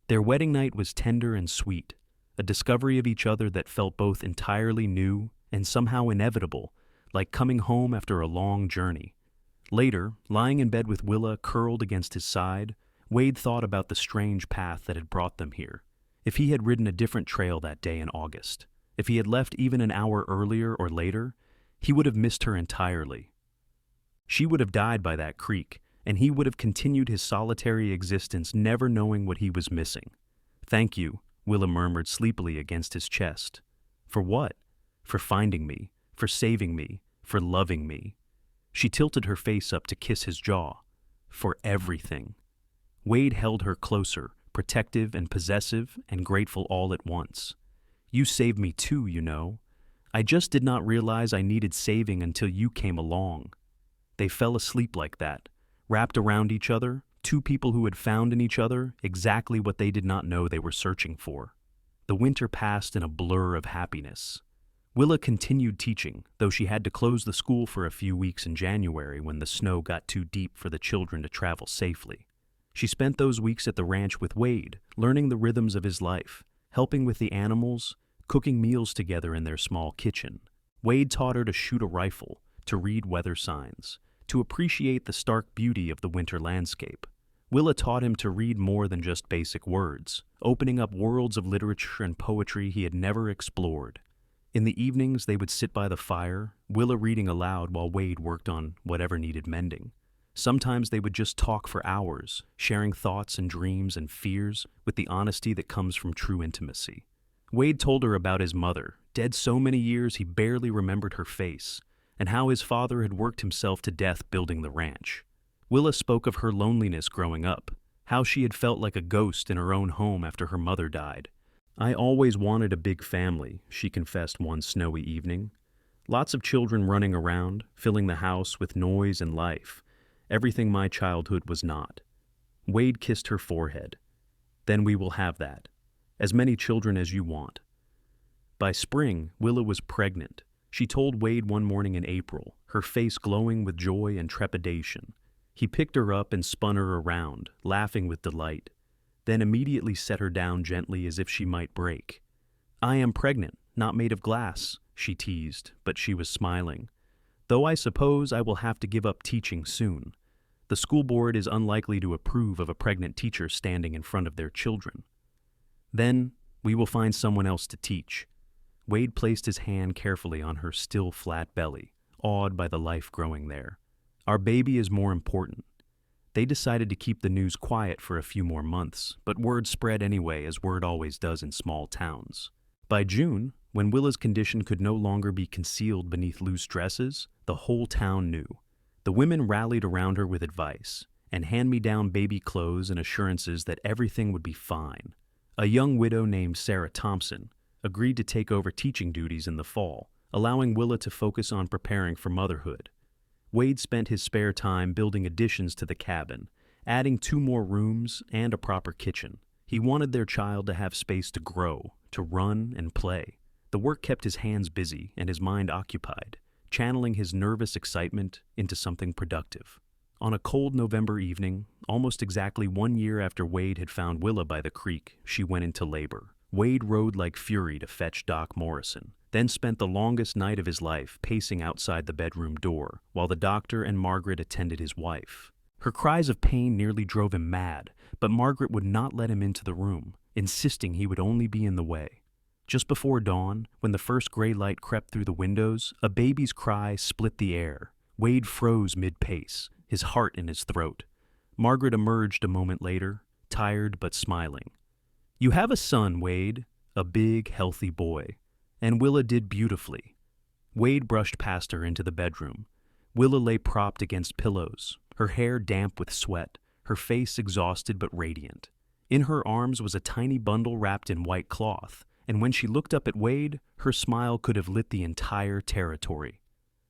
Their wedding night was tender and sweet, a discovery of each other that felt both entirely new and somehow inevitable, like coming home after a long journey. Later, lying in bed with Willa curled against his side, Wade thought about the strange path that had brought them here. If he had ridden a different trail that day in August, if he had left even an hour earlier or later, he would have missed her entirely. She would have died by that creek, and he would have continued his solitary existence never knowing what he was missing. "Thank you," Willa murmured sleepily against his chest. "For what?" "For finding me, for saving me, for loving me." She tilted her face up to kiss his jaw. "For everything." Wade held her closer, protective and possessive and grateful all at once. "You saved me too, you know. I just did not realize I needed saving until you came along." They fell asleep like that, wrapped around each other, two people who had found in each other exactly what they did not know they were searching for. The winter passed in a blur of happiness. Willa continued teaching, though she had to close the school for a few weeks in January when the snow got too deep for the children to travel safely. She spent those weeks at the ranch with Wade, learning the rhythms of his life, helping with the animals, cooking meals together in their small kitchen. Wade taught her to shoot a rifle, to read weather signs, to appreciate the stark beauty of the winter landscape. Willa taught him to read more than just basic words, opening up worlds of literature and poetry he had never explored. In the evenings, they would sit by the fire, Willa reading aloud while Wade worked on whatever needed mending. Sometimes they would just talk for hours, sharing thoughts and dreams and fears with the honesty that comes from true intimacy. Wade told her about his mother, dead so many years he barely remembered her face, and how his father had worked himself to death building the ranch. Willa spoke of her loneliness growing up, how she had felt like a ghost in her own home after her mother died. "I always wanted a big family," she confessed one snowy evening. "Lots of children running around, filling the house with noise and life. Everything my childhood was not." Wade kissed her forehead. "Then we will have that. As many children as you want." By spring, Willa was pregnant. She told Wade one morning in April, her face glowing with joy and trepidation. He picked her up and spun her around, laughing with delight, then immediately set her down gently as if she might break. "I am pregnant, not made of glass," she teased, but she was smiling. "Though I suppose I will have to give up teaching soon. The school board is unlikely to approve of a pregnant teacher standing in front of their children." "Then we will find someone else to teach." Wade placed his hand carefully on her still flat belly, awed by the life growing there. "Our baby is more important." They decided to keep the news quiet for a few more months, but word spread anyway, as word always does in small towns. By June, when Willa's condition could no longer be concealed beneath loose dresses, the whole town knew. The women rallied around her with advice, and hand-me-down baby clothes and assurances that everything would be fine. A young widow named Sarah Thompson agreed to take over teaching duties in the fall, allowing Willa to focus on preparing for motherhood. Wade spent his spare time building additions to the cabin, adding 2 more rooms and a proper kitchen. He wanted their child to have space to grow, to run and play. The work kept his hands busy and his mind occupied, channeling his nervous excitement into something productive. On a cold November evening, almost exactly 1 year after Wade had found Willa by the creek, she went into labor. Wade rode like fury to fetch Doc Morrison, then spent the longest night of his life pacing outside the bedroom door, while the doctor and Margaret attended his wife. Her cries of pain nearly drove him mad, but Margaret would not let him into the room, insisting he would only be in the way. Just before dawn, when the first gray light crept through the windows, a baby's cry split the air. Wade froze mid-pace, his heart in his throat. Margaret emerged a moment later, tired but smiling. "You have a son, Wade, a big, healthy boy." And Willa did beautifully. Wade brushed past her into the bedroom. Willa lay propped against pillows, her hair damp with sweat, her face exhausted but radiant. In her arms was a tiny bundle wrapped in white cloth, and when she looked up at Wade, her smile could have lit the entire territory.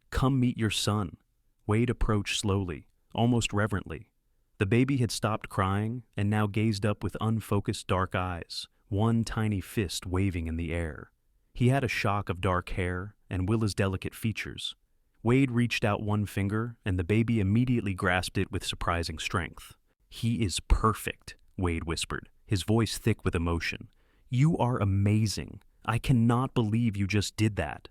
"Come meet your son." Wade approached slowly, almost reverently. The baby had stopped crying and now gazed up with unfocused dark eyes, one tiny fist waving in the air. He had a shock of dark hair and Willa's delicate features. Wade reached out one finger, and the baby immediately grasped it with surprising strength. "He is perfect," Wade whispered, his voice thick with emotion. "You are amazing. I cannot believe you just did that."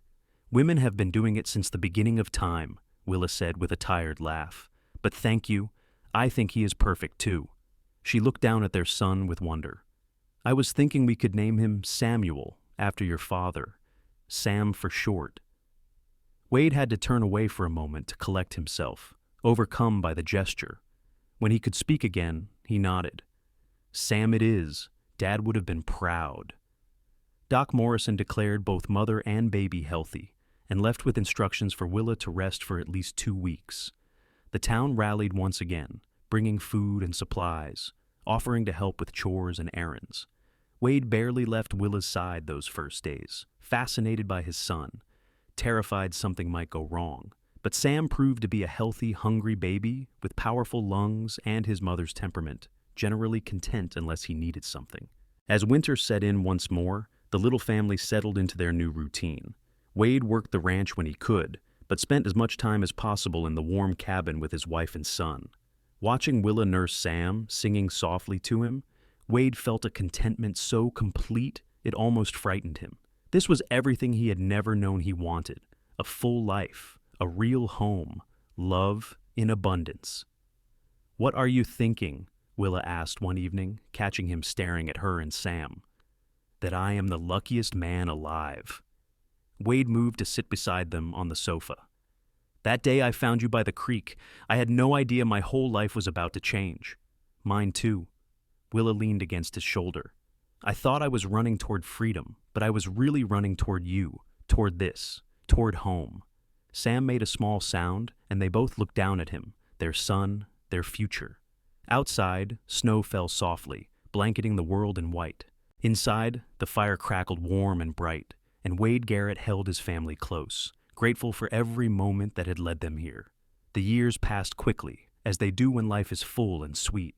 "Women have been doing it since the beginning of time," Willa said with a tired laugh. "But thank you. I think he is perfect too." She looked down at their son with wonder. "I was thinking we could name him Samuel, after your father. Sam for short." Wade had to turn away for a moment to collect himself, overcome by the gesture. When he could speak again, he nodded. "Sam it is. Dad would have been proud." Doc Morrison declared both mother and baby healthy, and left with instructions for Willa to rest for at least 2 weeks. The town rallied once again, bringing food and supplies, offering to help with chores and errands. Wade barely left Willa's side those first days, fascinated by his son, terrified something might go wrong. But Sam proved to be a healthy, hungry baby with powerful lungs and his mother's temperament, generally content unless he needed something. As winter set in once more, the little family settled into their new routine. Wade worked the ranch when he could, but spent as much time as possible in the warm cabin with his wife and son. Watching Willa nurse Sam, singing softly to him, Wade felt a contentment so complete it almost frightened him. This was everything he had never known he wanted: a full life, a real home, love in abundance. "What are you thinking?" Willa asked one evening, catching him staring at her and Sam. "That I am the luckiest man alive." Wade moved to sit beside them on the sofa. "That day I found you by the creek, I had no idea my whole life was about to change. Mine too." Willa leaned against his shoulder. "I thought I was running toward freedom, but I was really running toward you, toward this, toward home." Sam made a small sound, and they both looked down at him, their son, their future. Outside, snow fell softly, blanketing the world in white. Inside, the fire crackled warm and bright, and Wade Garrett held his family close, grateful for every moment that had led them here. The years passed quickly, as they do when life is full and sweet.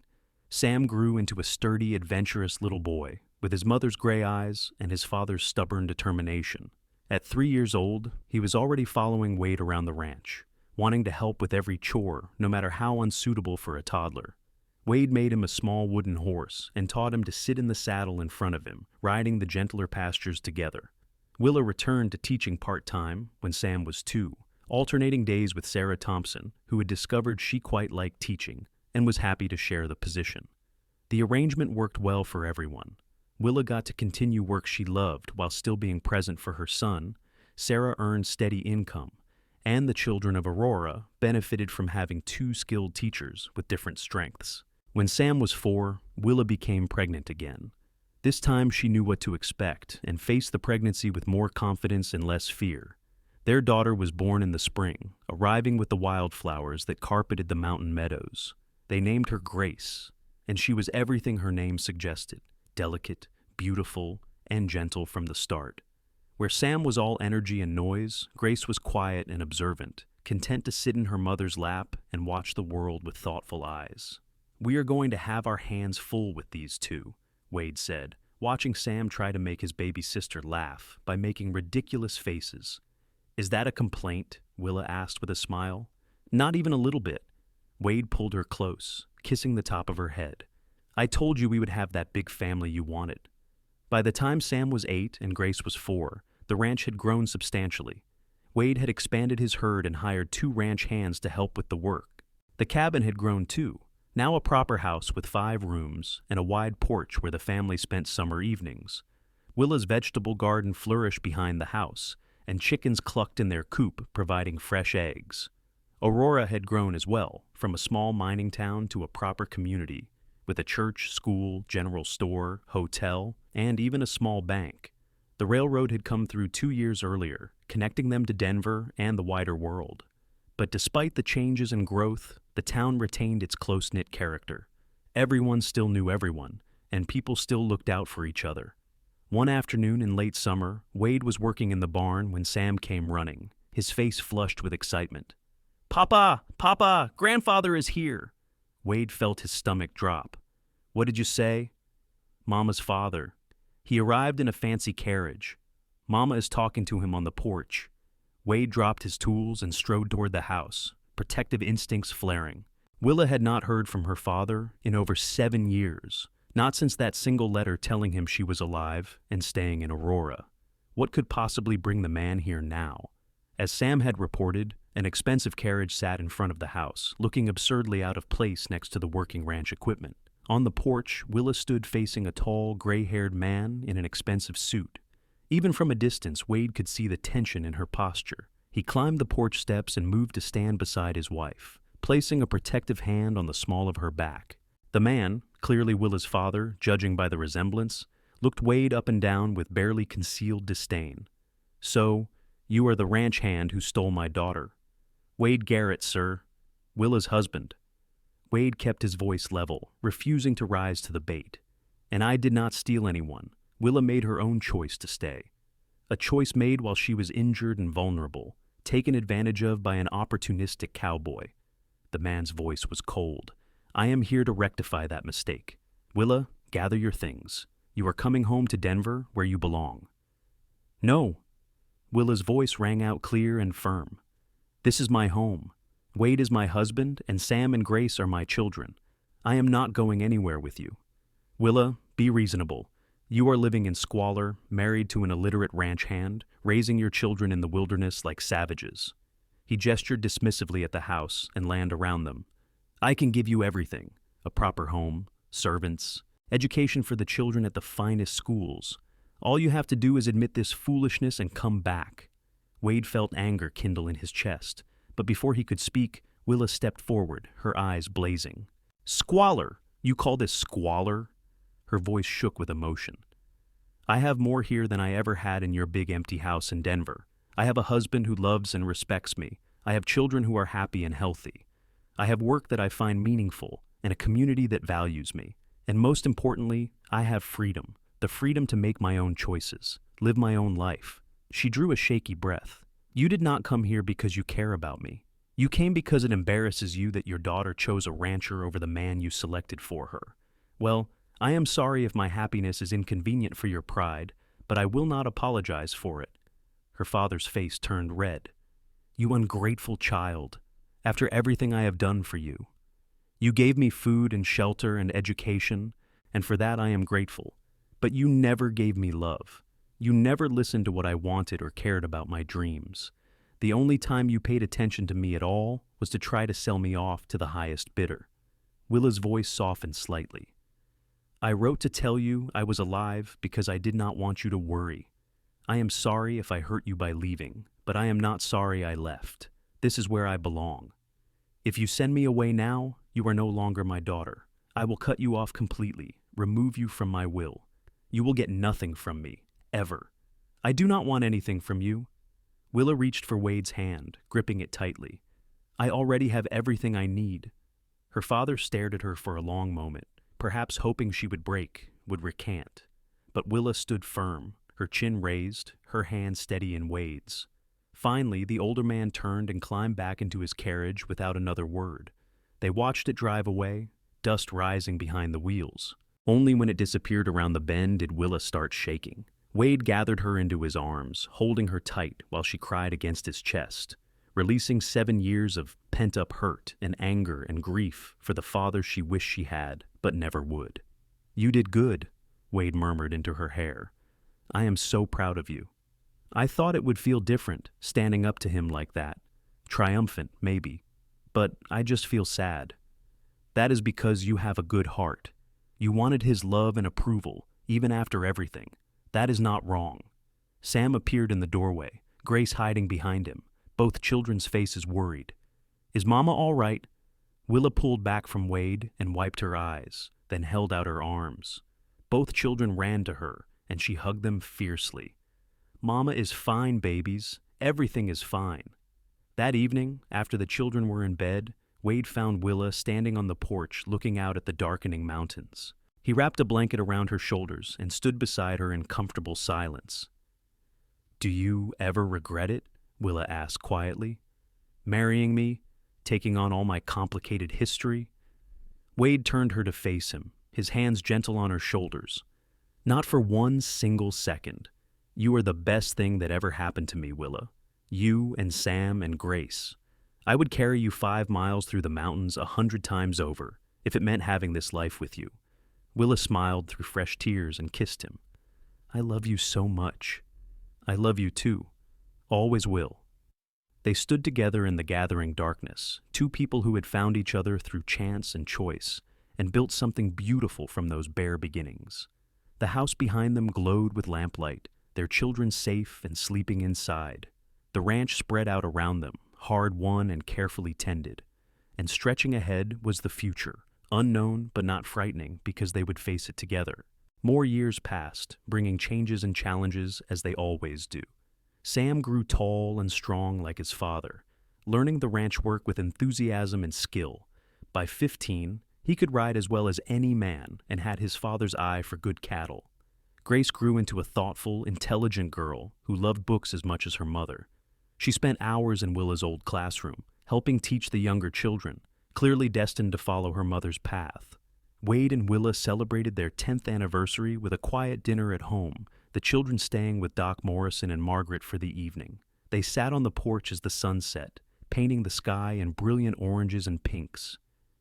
Sam grew into a sturdy, adventurous little boy, with his mother's gray eyes and his father's stubborn determination. At 3 years old, he was already following Wade around the ranch, wanting to help with every chore, no matter how unsuitable for a toddler. Wade made him a small wooden horse and taught him to sit in the saddle in front of him, riding the gentler pastures together. Willa returned to teaching part-time when Sam was 2, alternating days with Sarah Thompson, who had discovered she quite liked teaching and was happy to share the position. The arrangement worked well for everyone. Willa got to continue work she loved while still being present for her son. Sarah earned steady income, and the children of Aurora benefited from having 2 skilled teachers with different strengths. When Sam was 4, Willa became pregnant again. This time she knew what to expect and faced the pregnancy with more confidence and less fear. Their daughter was born in the spring, arriving with the wildflowers that carpeted the mountain meadows. They named her Grace, and she was everything her name suggested: delicate, beautiful, and gentle from the start. Where Sam was all energy and noise, Grace was quiet and observant, content to sit in her mother's lap and watch the world with thoughtful eyes. "We are going to have our hands full with these 2, Wade said, watching Sam try to make his baby sister laugh by making ridiculous faces. "Is that a complaint?" Willa asked with a smile. "Not even a little bit." Wade pulled her close, kissing the top of her head. "I told you we would have that big family you wanted." By the time Sam was 8 and Grace was 4, the ranch had grown substantially. Wade had expanded his herd and hired 2 ranch hands to help with the work. The cabin had grown too, now a proper house with 5 rooms and a wide porch where the family spent summer evenings. Willa's vegetable garden flourished behind the house, and chickens clucked in their coop, providing fresh eggs. Aurora had grown as well, from a small mining town to a proper community, with a church, school, general store, hotel, and even a small bank. The railroad had come through 2 years earlier, connecting them to Denver and the wider world. But despite the changes and growth, the town retained its close-knit character. Everyone still knew everyone, and people still looked out for each other. One afternoon in late summer, Wade was working in the barn when Sam came running, his face flushed with excitement. "Papa! Papa! Grandfather is here!" Wade felt his stomach drop. "What did you say?" "Mama's father. He arrived in a fancy carriage. Mama is talking to him on the porch." Wade dropped his tools and strode toward the house, protective instincts flaring. Willa had not heard from her father in over 7 years, not since that single letter telling him she was alive and staying in Aurora. What could possibly bring the man here now? As Sam had reported, an expensive carriage sat in front of the house, looking absurdly out of place next to the working ranch equipment. On the porch, Willa stood facing a tall, gray-haired man in an expensive suit. Even from a distance, Wade could see the tension in her posture. He climbed the porch steps and moved to stand beside his wife, placing a protective hand on the small of her back. The man, clearly Willa's father, judging by the resemblance, looked Wade up and down with barely concealed disdain. "So, you are the ranch hand who stole my daughter." "Wade Garrett, sir. Willa's husband." Wade kept his voice level, refusing to rise to the bait. "And I did not steal anyone. Willa made her own choice to stay. A choice made while she was injured and vulnerable, taken advantage of by an opportunistic cowboy." The man's voice was cold. "I am here to rectify that mistake. Willa, gather your things. You are coming home to Denver, where you belong." "No." Willa's voice rang out clear and firm. "This is my home. Wade is my husband, and Sam and Grace are my children. I am not going anywhere with you. Willa, be reasonable. You are living in squalor, married to an illiterate ranch hand, raising your children in the wilderness like savages." He gestured dismissively at the house and land around them. "I can give you everything: a proper home, servants, education for the children at the finest schools. All you have to do is admit this foolishness and come back. Wade felt anger kindle in his chest, but before he could speak, Willa stepped forward, her eyes blazing. "Squalor! You call this squalor?" Her voice shook with emotion. "I have more here than I ever had in your big empty house in Denver. I have a husband who loves and respects me. I have children who are happy and healthy. I have work that I find meaningful and a community that values me. And most importantly, I have freedom, the freedom to make my own choices, live my own life." She drew a shaky breath. "You did not come here because you care about me. You came because it embarrasses you that your daughter chose a rancher over the man you selected for her. Well, I am sorry if my happiness is inconvenient for your pride, but I will not apologize for it." Her father's face turned red. "You ungrateful child. After everything I have done for you. You gave me food and shelter and education, and for that I am grateful. But you never gave me love. You never listened to what I wanted or cared about my dreams. The only time you paid attention to me at all was to try to sell me off to the highest bidder." Willa's voice softened slightly. "I wrote to tell you I was alive because I did not want you to worry. I am sorry if I hurt you by leaving, but I am not sorry I left. This is where I belong. If you send me away now, you are no longer my daughter. I will cut you off completely, remove you from my will. You will get nothing from me, ever. I do not want anything from you." Willa reached for Wade's hand, gripping it tightly. "I already have everything I need." Her father stared at her for a long moment, perhaps hoping she would break, would recant. But Willa stood firm, her chin raised, her hand steady in Wade's. Finally, the older man turned and climbed back into his carriage without another word. They watched it drive away, dust rising behind the wheels. Only when it disappeared around the bend did Willa start shaking. Wade gathered her into his arms, holding her tight while she cried against his chest, releasing 7 years of pent-up hurt and anger and grief for the father she wished she had, but never would. "You did good," Wade murmured into her hair. "I am so proud of you. I thought it would feel different, standing up to him like that. Triumphant, maybe. But I just feel sad. That is because you have a good heart. You wanted his love and approval, even after everything. That is not wrong." Sam appeared in the doorway, Grace hiding behind him, both children's faces worried. "Is Mama all right?" Willa pulled back from Wade and wiped her eyes, then held out her arms. Both children ran to her, and she hugged them fiercely. "Mama is fine, babies. Everything is fine." That evening, after the children were in bed, Wade found Willa standing on the porch looking out at the darkening mountains. He wrapped a blanket around her shoulders and stood beside her in comfortable silence. "Do you ever regret it?" Willa asked quietly. "Marrying me? Taking on all my complicated history?" Wade turned her to face him, his hands gentle on her shoulders. "Not for one single second. You are the best thing that ever happened to me, Willa. You and Sam and Grace. I would carry you 5 miles through the mountains 100 times over, if it meant having this life with you." Willa smiled through fresh tears and kissed him. "I love you so much." "I love you too. Always will." They stood together in the gathering darkness, two people who had found each other through chance and choice, and built something beautiful from those bare beginnings. The house behind them glowed with lamplight, their children safe and sleeping inside. The ranch spread out around them, hard-won and carefully tended. And stretching ahead was the future, unknown but not frightening because they would face it together. More years passed, bringing changes and challenges as they always do. Sam grew tall and strong like his father, learning the ranch work with enthusiasm and skill. By 15, he could ride as well as any man and had his father's eye for good cattle. Grace grew into a thoughtful, intelligent girl who loved books as much as her mother. She spent hours in Willa's old classroom, helping teach the younger children, clearly destined to follow her mother's path. Wade and Willa celebrated their 10th anniversary with a quiet dinner at home, the children staying with Doc Morrison and Margaret for the evening. They sat on the porch as the sun set, painting the sky in brilliant oranges and pinks.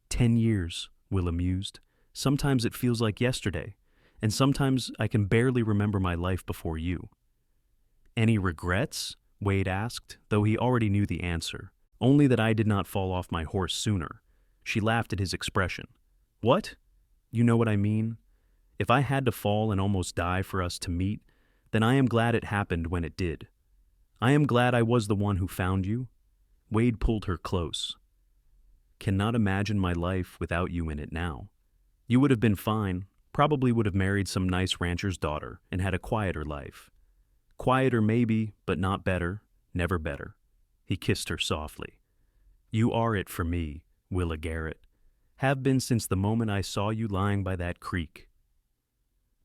10 years, Willa mused. Sometimes it feels like yesterday, and sometimes I can barely remember my life before you. "Any regrets?" Wade asked, though he already knew the answer. "Only that I did not fall off my horse sooner." She laughed at his expression. "What? You know what I mean? If I had to fall and almost die for us to meet, then I am glad it happened when it did. I am glad I was the one who found you." Wade pulled her close. "Cannot imagine my life without you in it now. You would have been fine, probably would have married some nice rancher's daughter and had a quieter life. Quieter maybe, but not better, never better." He kissed her softly. "You are it for me, Willa Garrett. Have been since the moment I saw you lying by that creek."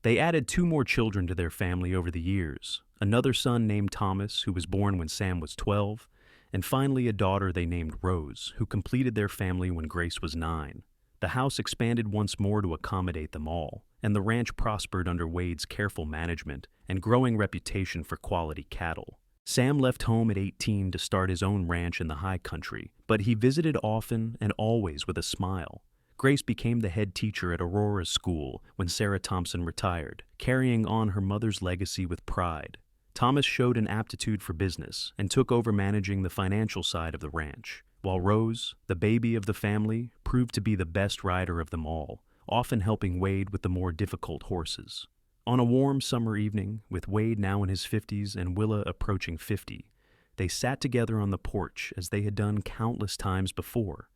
They added 2 more children to their family over the years, another son named Thomas, who was born when Sam was 12, and finally a daughter they named Rose, who completed their family when Grace was 9. The house expanded once more to accommodate them all, and the ranch prospered under Wade's careful management and growing reputation for quality cattle. Sam left home at 18 to start his own ranch in the high country, but he visited often and always with a smile. Grace became the head teacher at Aurora's school when Sarah Thompson retired, carrying on her mother's legacy with pride. Thomas showed an aptitude for business and took over managing the financial side of the ranch, while Rose, the baby of the family, proved to be the best rider of them all, often helping Wade with the more difficult horses. On a warm summer evening, with Wade now in his 50s and Willa approaching 50, they sat together on the porch as they had done countless times before.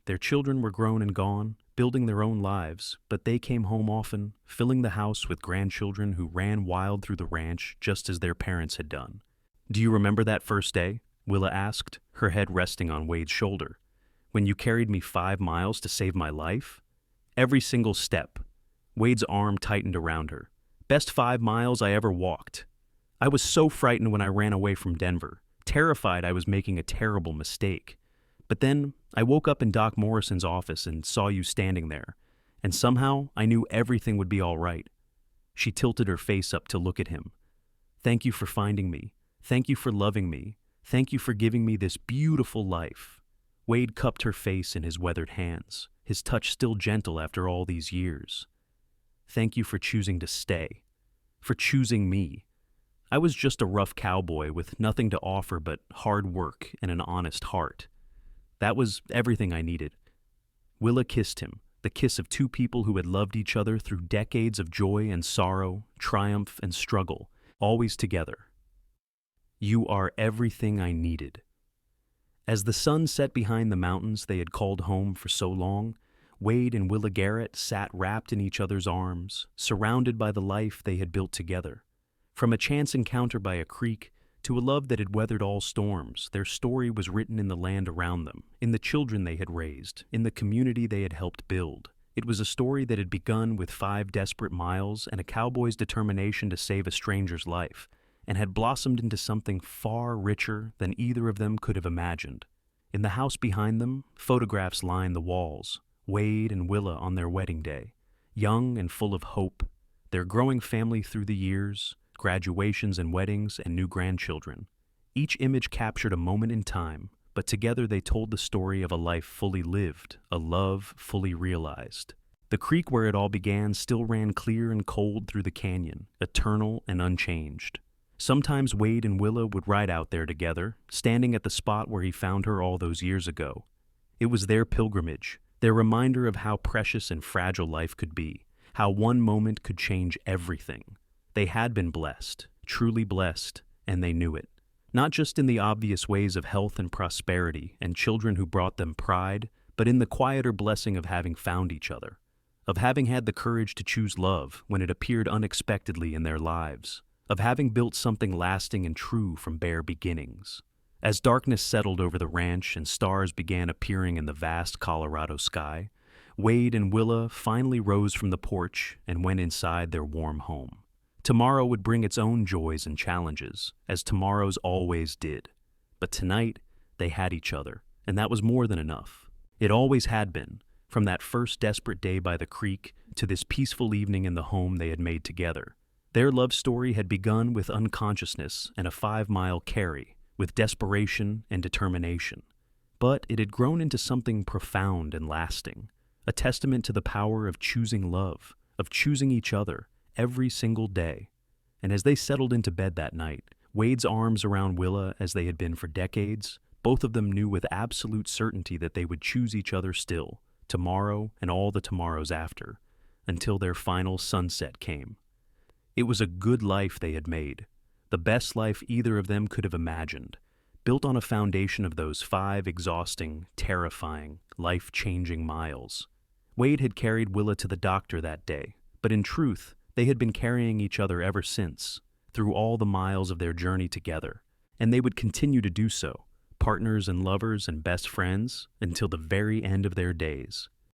Their children were grown and gone, building their own lives, but they came home often, filling the house with grandchildren who ran wild through the ranch just as their parents had done. "Do you remember that first day?" Willa asked, her head resting on Wade's shoulder. "When you carried me 5 miles to save my life?" "Every single step." Wade's arm tightened around her. "Best 5 miles I ever walked. I was so frightened when I ran away from Denver, terrified I was making a terrible mistake. But then I woke up in Doc Morrison's office and saw you standing there, and somehow I knew everything would be all right." She tilted her face up to look at him. "Thank you for finding me. Thank you for loving me. Thank you for giving me this beautiful life." Wade cupped her face in his weathered hands, his touch still gentle after all these years. "Thank you for choosing to stay. For choosing me. I was just a rough cowboy with nothing to offer but hard work and an honest heart. That was everything I needed." Willa kissed him, the kiss of 2 people who had loved each other through decades of joy and sorrow, triumph and struggle, always together. "You are everything I needed." As the sun set behind the mountains they had called home for so long, Wade and Willa Garrett sat wrapped in each other's arms, surrounded by the life they had built together. From a chance encounter by a creek to a love that had weathered all storms, their story was written in the land around them, in the children they had raised, in the community they had helped build. It was a story that had begun with 5 desperate miles and a cowboy's determination to save a stranger's life, and had blossomed into something far richer than either of them could have imagined. In the house behind them, photographs lined the walls, Wade and Willa on their wedding day, young and full of hope, their growing family through the years, graduations and weddings and new grandchildren. Each image captured a moment in time, but together they told the story of a life fully lived, a love fully realized. The creek where it all began still ran clear and cold through the canyon, eternal and unchanged. Sometimes Wade and Willa would ride out there together, standing at the spot where he found her all those years ago. It was their pilgrimage, their reminder of how precious and fragile life could be, how one moment could change everything. They had been blessed, truly blessed, and they knew it. Not just in the obvious ways of health and prosperity and children who brought them pride, but in the quieter blessing of having found each other, of having had the courage to choose love when it appeared unexpectedly in their lives, of having built something lasting and true from bare beginnings. As darkness settled over the ranch and stars began appearing in the vast Colorado sky, Wade and Willa finally rose from the porch and went inside their warm home. Tomorrow would bring its own joys and challenges, as tomorrows always did. But tonight, they had each other, and that was more than enough. It always had been, from that first desperate day by the creek to this peaceful evening in the home they had made together. Their love story had begun with unconsciousness and a 5-mile carry, with desperation and determination. But it had grown into something profound and lasting, a testament to the power of choosing love, of choosing each other, every single day. And as they settled into bed that night, Wade's arms around Willa as they had been for decades, both of them knew with absolute certainty that they would choose each other still, tomorrow and all the tomorrows after, until their final sunset came. It was a good life they had made, the best life either of them could have imagined, built on a foundation of those 5 exhausting, terrifying, life-changing miles. Wade had carried Willa to the doctor that day, but in truth, they had been carrying each other ever since, through all the miles of their journey together, and they would continue to do so, partners and lovers and best friends, until the very end of their days.